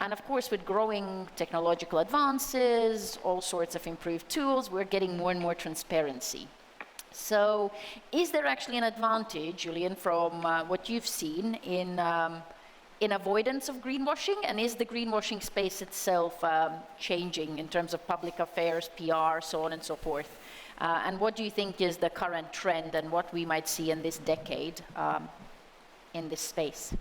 And of course, with growing technological advances, all sorts of improved tools, we're getting more and more transparency. So is there actually an advantage, Julian, from what you've seen in avoidance of greenwashing? And is the greenwashing space itself changing in terms of public affairs, PR, so on and so forth? And what do you think is the current trend and what we might see in this decade in this space?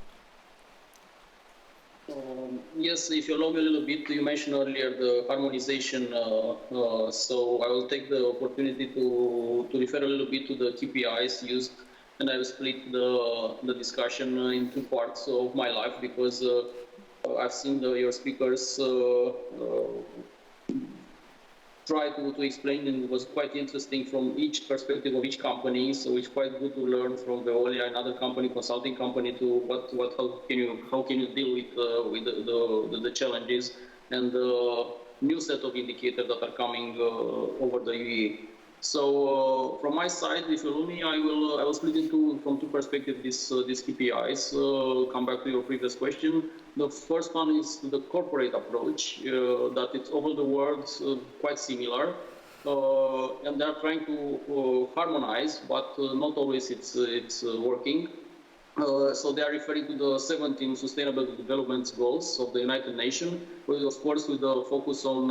Yes, if you allow me a little bit, you mentioned earlier the harmonization, so I will take the opportunity to refer a little bit to the KPIs used, and I will split the discussion in two parts of my life, because I've seen your speakers try to explain, and it was quite interesting from each perspective of each company. So it's quite good to learn from Veolia, another company, consulting company, to how can you deal with the challenges and the new set of indicators that are coming over the UE. So from my side, if you allow me, I will split into from two perspectives these KPIs. Come back to your previous question. The first one is the corporate approach, that it's over the world quite similar, and they're trying to harmonize, but not always it's working. So they are referring to the 17 Sustainable Development Goals of the United Nations, with, of course, with the focus on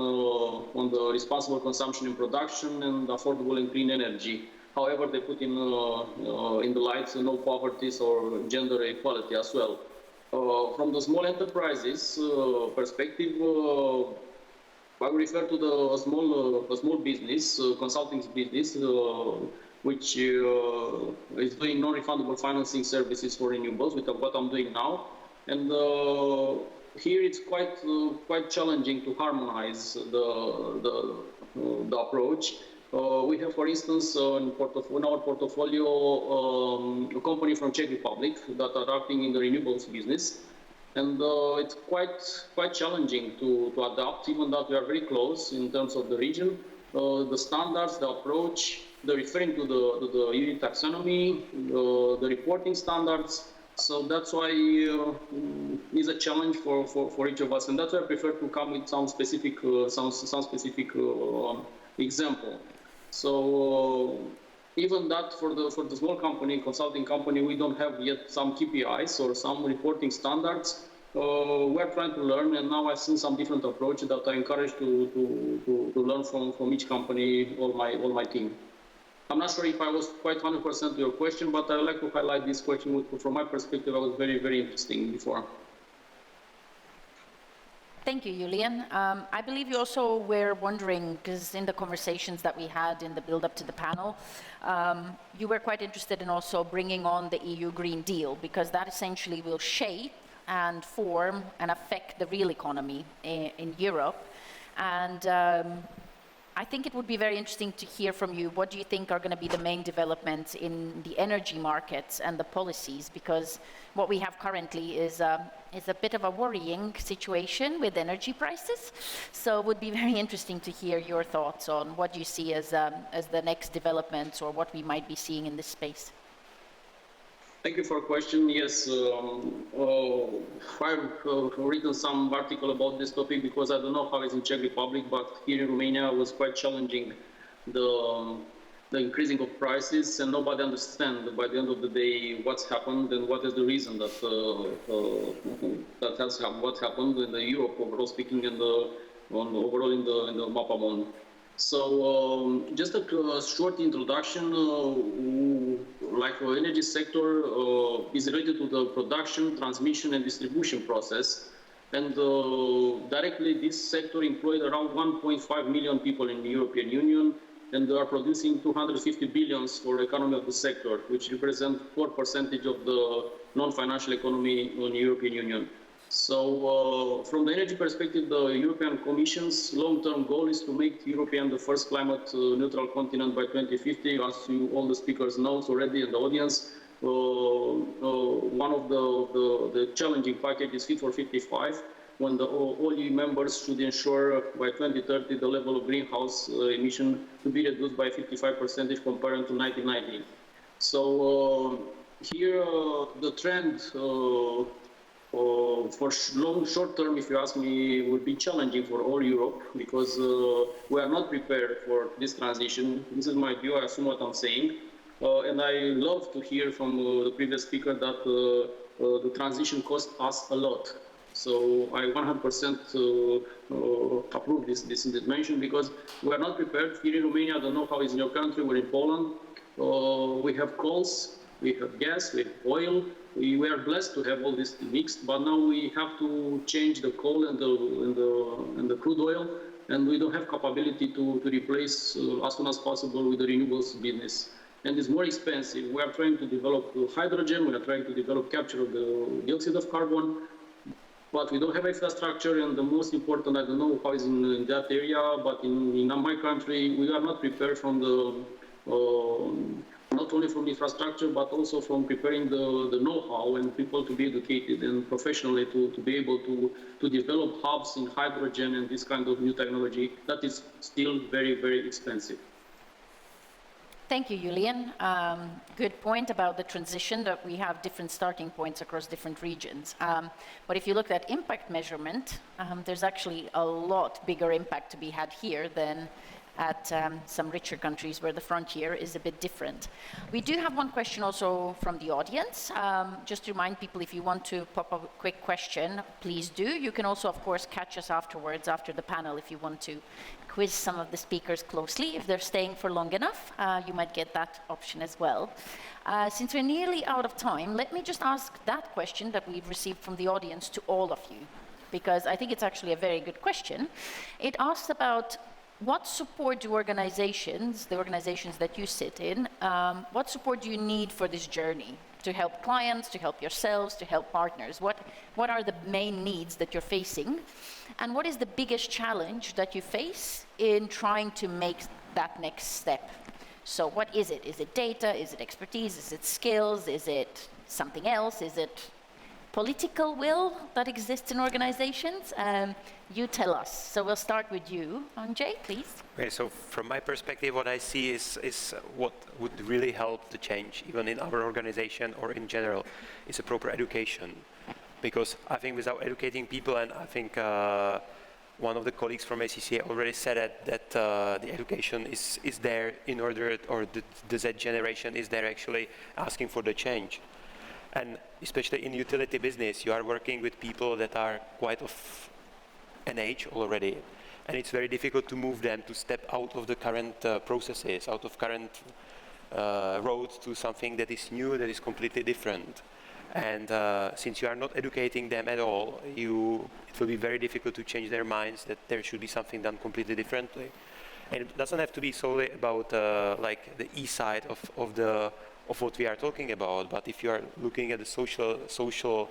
the responsible consumption and production and affordable and clean energy. However, they put in the lights no poverty or gender equality as well. From the small enterprises perspective, I will refer to the small business, consulting business, which is doing non-refundable financing services for renewables, with what I'm doing now. And here it's quite challenging to harmonize the approach. We have, for instance, in our portfolio, a company from Czech Republic that are acting in the renewables business. And it's quite challenging to adapt, even that we are very close in terms of the region. The standards, the approach, the referring to the EU taxonomy, the reporting standards. So that's why it's a challenge for each of us, and that's why I prefer to come with some specific example. So even that for the small company, consulting company, we don't have yet some KPIs or some reporting standards. We're trying to learn, and now I've seen some different approaches that I encourage to learn from each company or my team. I'm not sure if I was quite 100% to your question, but I would like to highlight this question, which from my perspective, was very, very interesting before. Thank you, Julian. I believe you also were wondering, because in the conversations that we had in the build-up to the panel, you were quite interested in also bringing on the EU Green Deal, because that essentially will shape and form and affect the real economy in Europe. And I think it would be very interesting to hear from you. What do you think are going to be the main developments in the energy markets and the policies? Because what we have currently is a bit of a worrying situation with energy prices. So it would be very interesting to hear your thoughts on what you see as the next developments or what we might be seeing in this space. Thank you for the question. Yes, I've written some article about this topic because I don't know how it's in Czech Republic, but here in Romania it was quite challenging, the increasing of prices, and nobody understands by the end of the day what's happened and what is the reason that has happened, what happened in the Europe overall speaking and overall in the Mapamon. So just a short introduction, like the energy sector is related to the production, transmission and distribution process. And directly this sector employed around 1.5 million people in the European Union, and they are producing 250 billions for the economy of the sector, which represent 4% of the non-financial economy in the European Union. So from the energy perspective, the European Commission's long-term goal is to make Europe the first climate-neutral continent by 2050. As all the speakers know already in the audience, one of the challenging packages is Fit for 55, when all EU members should ensure by 2030 the level of greenhouse emission to be reduced by 55% compared to 1990. So here the trend for short term, if you ask me, would be challenging for all Europe because we are not prepared for this transition. This is my view, I assume what I'm saying. And I love to hear from the previous speaker that the transition cost us a lot. So I 100% approve this mention because we are not prepared. Here in Romania, I don't know how it's in your country, we're in Poland. We have coals, we have gas, we have oil. We are blessed to have all this mixed, but now we have to change the coal and the crude oil, and we don't have capability to replace as soon as possible with the renewables business. And it's more expensive. We are trying to develop hydrogen, we are trying to develop capture of the dioxide of carbon, but we don't have infrastructure, and the most important, I don't know how it's in that area, but in my country, we are not prepared from the not only from infrastructure, but also from preparing the know-how and people to be educated and professionally to be able to develop hubs in hydrogen and this kind of new technology that is still very, very expensive. Thank you, Julian. Good point about the transition, that we have different starting points across different regions. But if you look at impact measurement, there's actually a lot bigger impact to be had here than at some richer countries where the frontier is a bit different. We do have one question also from the audience. Just to remind people, if you want to pop up a quick question, please do. You can also, of course, catch us afterwards, after the panel, if you want to quiz some of the speakers closely. If they're staying for long enough, you might get that option as well. Since we're nearly out of time, let me just ask that question that we've received from the audience to all of you, because I think it's actually a very good question. It asks about what support do organizations, the organizations that you sit in, what support do you need for this journey to help clients, to help yourselves, to help partners? What are the main needs that you're facing? And what is the biggest challenge that you face in trying to make that next step? So what is it? Is it data? Is it expertise? Is it skills? Is it something else? Is it political will that exists in organizations? You tell us. So we'll start with you, Andrzej, please. Okay, so from my perspective, what I see is what would really help the change, even in our organization or in general, is a proper education. Because I think without educating people, and I think one of the colleagues from ACCA already said it, that the education is there in order, or the Z generation is there actually asking for the change. And especially in utility business, you are working with people that are quite of an age already. And it's very difficult to move them to step out of the current processes, out of current roads to something that is new, that is completely different. And since you are not educating them at all, it will be very difficult to change their minds that there should be something done completely differently. And it doesn't have to be solely about like the E side of what we are talking about, but if you are looking at the social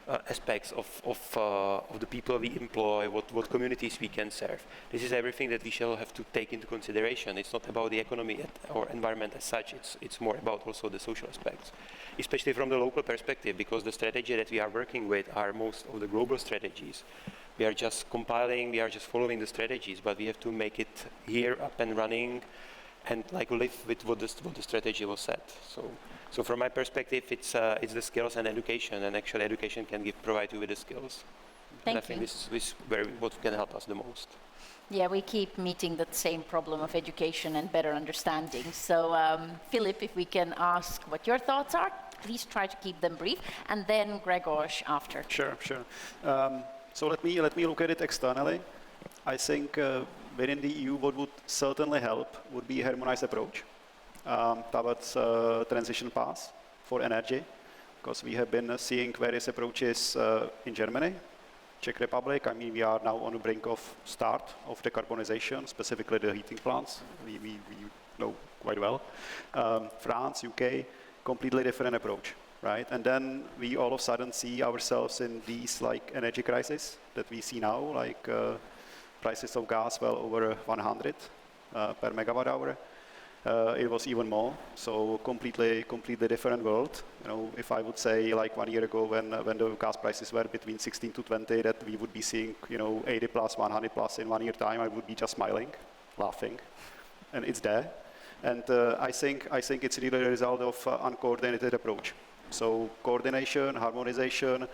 aspects of the people we employ, what communities we can serve. This is everything that we shall have to take into consideration. It's not about the economy or environment as such, it's more about also the social aspects, especially from the local perspective, because the strategy that we are working with are most of the global strategies. We are just compiling, we are just following the strategies, but we have to make it here up and running and like live with what the strategy was set. So from my perspective, it's the skills and education, and actually education can provide you with the skills. And I think this is what can help us the most. Yeah, we keep meeting that same problem of education and better understanding. So, Philip, if we can ask what your thoughts are, please try to keep them brief, and then Grzegorz after. Sure. So let me look at it externally. I think within the EU, what would certainly help would be a harmonized approach towards transition paths for energy, because we have been seeing various approaches in Germany, Czech Republic. I mean, we are now on the brink of start of decarbonization, specifically the heating plants. We know quite well. France, UK, completely different approach, right? And then we all of a sudden see ourselves in these like energy crises that we see now, like prices of gas well over 100 per megawatt hour. It was even more, so completely different world. You know, if I would say like 1 year ago when the gas prices were between 16 to 20, that we would be seeing 80 plus, 100 plus in 1 year time, I would be just smiling, laughing, and it's there. And I think it's really a result of uncoordinated approach. So coordination, harmonization,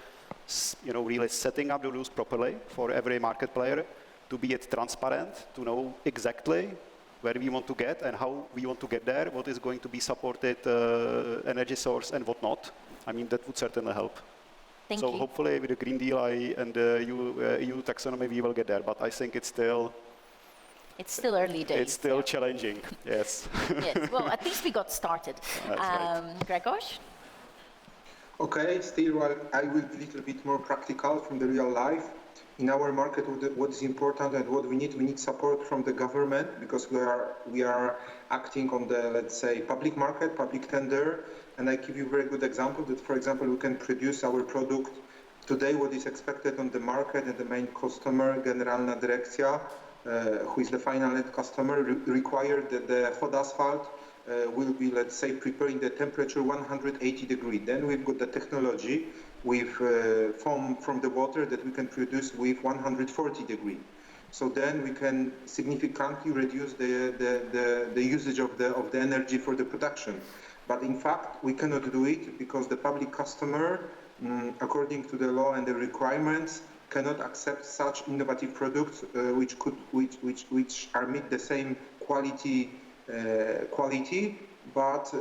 really setting up the rules properly for every market player, to be transparent, to know exactly where we want to get and how we want to get there, what is going to be supported energy source and what not. I mean, that would certainly help. Thank you. Hopefully with the Green Deal and the EU taxonomy, we will get there, but I think it's still early days. It's still challenging, yes. Yes, well, at least we got started. Right. Grzegorz? Okay, still I will be a little bit more practical from the real life. In our market, what is important and what we need support from the government, because we are acting on the, let's say, public market, public tender. And I give you a very good example that, for example, we can produce our product today. What is expected on the market and the main customer, Generalna Dyrekcja, who is the final end customer, required that the hot asphalt will be, let's say, preparing the temperature 180 degrees. Then we've got the technology with foam from the water that we can produce with 140 degrees. So then we can significantly reduce the usage of the energy for the production. But in fact, we cannot do it because the public customer, according to the law and the requirements, cannot accept such innovative products which are meet the same quality, but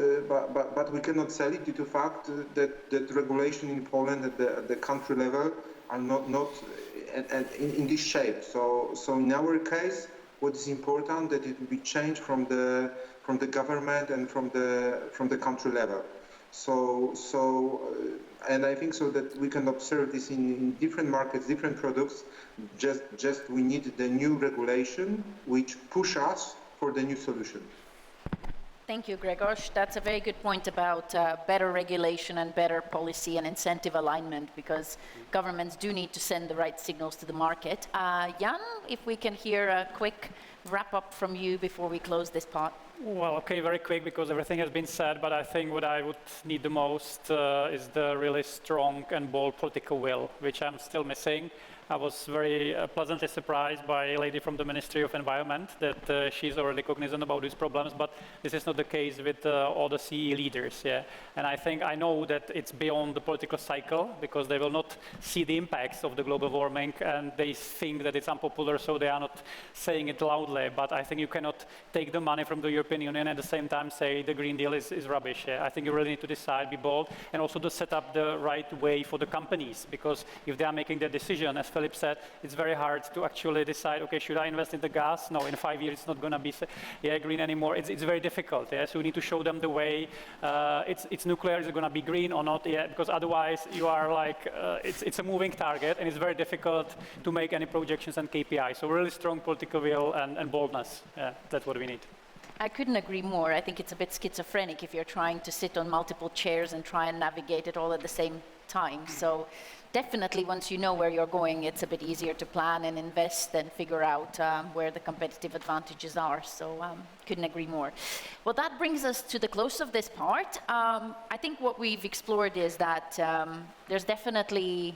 we cannot sell it due to the fact that regulation in Poland at the country level are not in this shape. So in our case, what is important that it will be changed from the government and from the country level. And I think so that we can observe this in different markets, different products. Just we need the new regulation which push us for the new solution. Thank you, Grzegorz. That's a very good point about better regulation and better policy and incentive alignment, because governments do need to send the right signals to the market. Jan, if we can hear a quick wrap-up from you before we close this part. Well, okay, very quick, because everything has been said, but I think what I would need the most is the really strong and bold political will, which I'm still missing. I was very pleasantly surprised by a lady from the Ministry of Environment that she's already cognizant about these problems, but this is not the case with all the CE leaders. Yeah? And I know that it's beyond the political cycle, because they will not see the impacts of the global warming, and they think that it's unpopular, so they are not saying it loudly. But I think you cannot take the money from the European Union and at the same time say the Green Deal is rubbish. Yeah? I think you really need to decide, be bold, and also to set up the right way for the companies, because if they are making their decision, as Philip said, it's very hard to actually decide, okay, should I invest in the gas? No, in 5 years it's not going to be green anymore. It's very difficult. Yeah? So we need to show them the way. It's nuclear, is it going to be green or not? Yeah, because otherwise you are like, it's a moving target, and it's very difficult to make any projections and KPIs. So really strong political will and boldness. Yeah, that's what we need. I couldn't agree more. I think it's a bit schizophrenic if you're trying to sit on multiple chairs and try and navigate it all at the same time. So definitely once you know where you're going, it's a bit easier to plan and invest and figure out where the competitive advantages are. So couldn't agree more. Well, that brings us to the close of this part. I think what we've explored is that there's definitely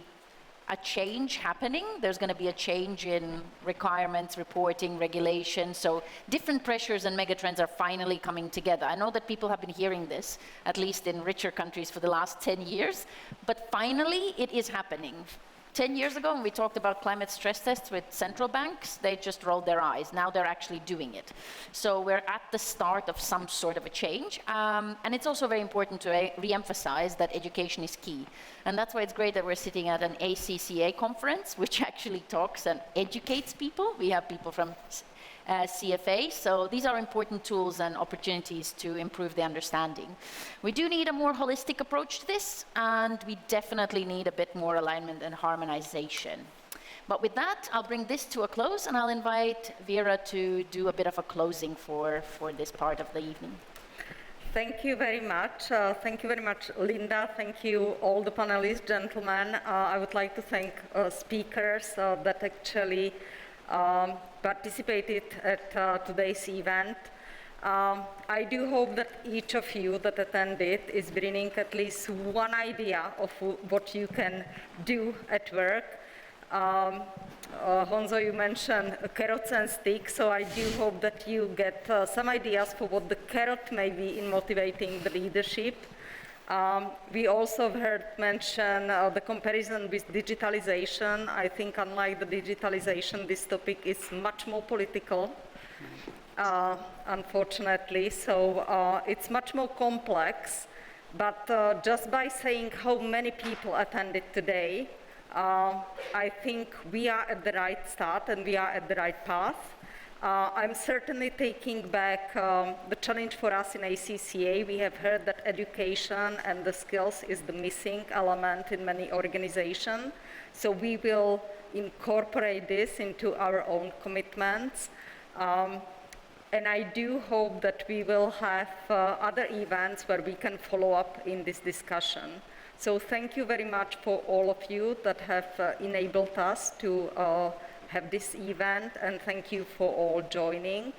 a change happening. There's going to be a change in requirements, reporting, regulation. So different pressures and megatrends are finally coming together. I know that people have been hearing this, at least in richer countries, for the last 10 years, but finally it is happening. 10 years ago, when we talked about climate stress tests with central banks, they just rolled their eyes. Now they're actually doing it. So we're at the start of some sort of a change. And it's also very important to re-emphasize that education is key. And that's why it's great that we're sitting at an ACCA conference, which actually talks and educates people. We have people from CFA, so these are important tools and opportunities to improve the understanding. We do need a more holistic approach to this, and we definitely need a bit more alignment and harmonization. But with that, I'll bring this to a close, and I'll invite Vera to do a bit of a closing for this part of the evening. Thank you very much. Thank you very much, Linda. Thank you, all the panelists, gentlemen. I would like to thank speakers that actually participated at today's event. I do hope that each of you that attended is bringing at least one idea of what you can do at work. Honzo, you mentioned carrots and sticks, so I do hope that you get some ideas for what the carrot may be in motivating the leadership. We also heard mention the comparison with digitalization. I think unlike the digitalization, this topic is much more political, unfortunately. So it's much more complex, but just by saying how many people attended today, I think we are at the right start and we are at the right path. I'm certainly taking back the challenge for us in ACCA. We have heard that education and the skills is the missing element in many organizations. So we will incorporate this into our own commitments. And I do hope that we will have other events where we can follow up in this discussion. So thank you very much for all of you that have enabled us to have this event, and thank you for all joining.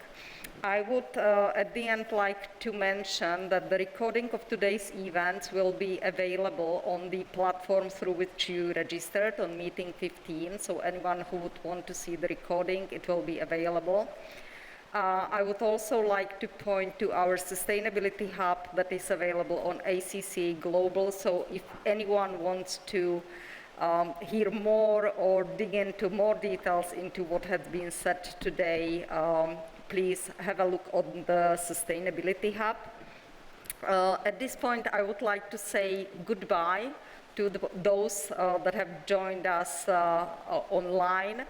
I would at the end like to mention that the recording of today's events will be available on the platform through which you registered on meeting 15, so anyone who would want to see the recording, it will be available. I would also like to point to our Sustainability Hub that is available on ACCA Global, so if anyone wants to hear more or dig into more details into what has been said today, please have a look on the Sustainability Hub. At this point, I would like to say goodbye to those that have joined us online.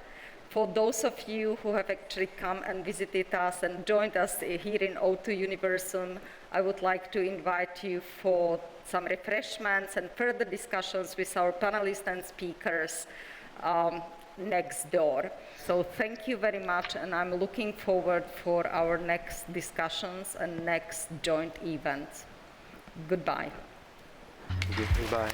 For those of you who have actually come and visited us and joined us here in O2 Universum, I would like to invite you for some refreshments and further discussions with our panelists and speakers next door. So thank you very much, and I'm looking forward for our next discussions and next joint events. Goodbye. Goodbye.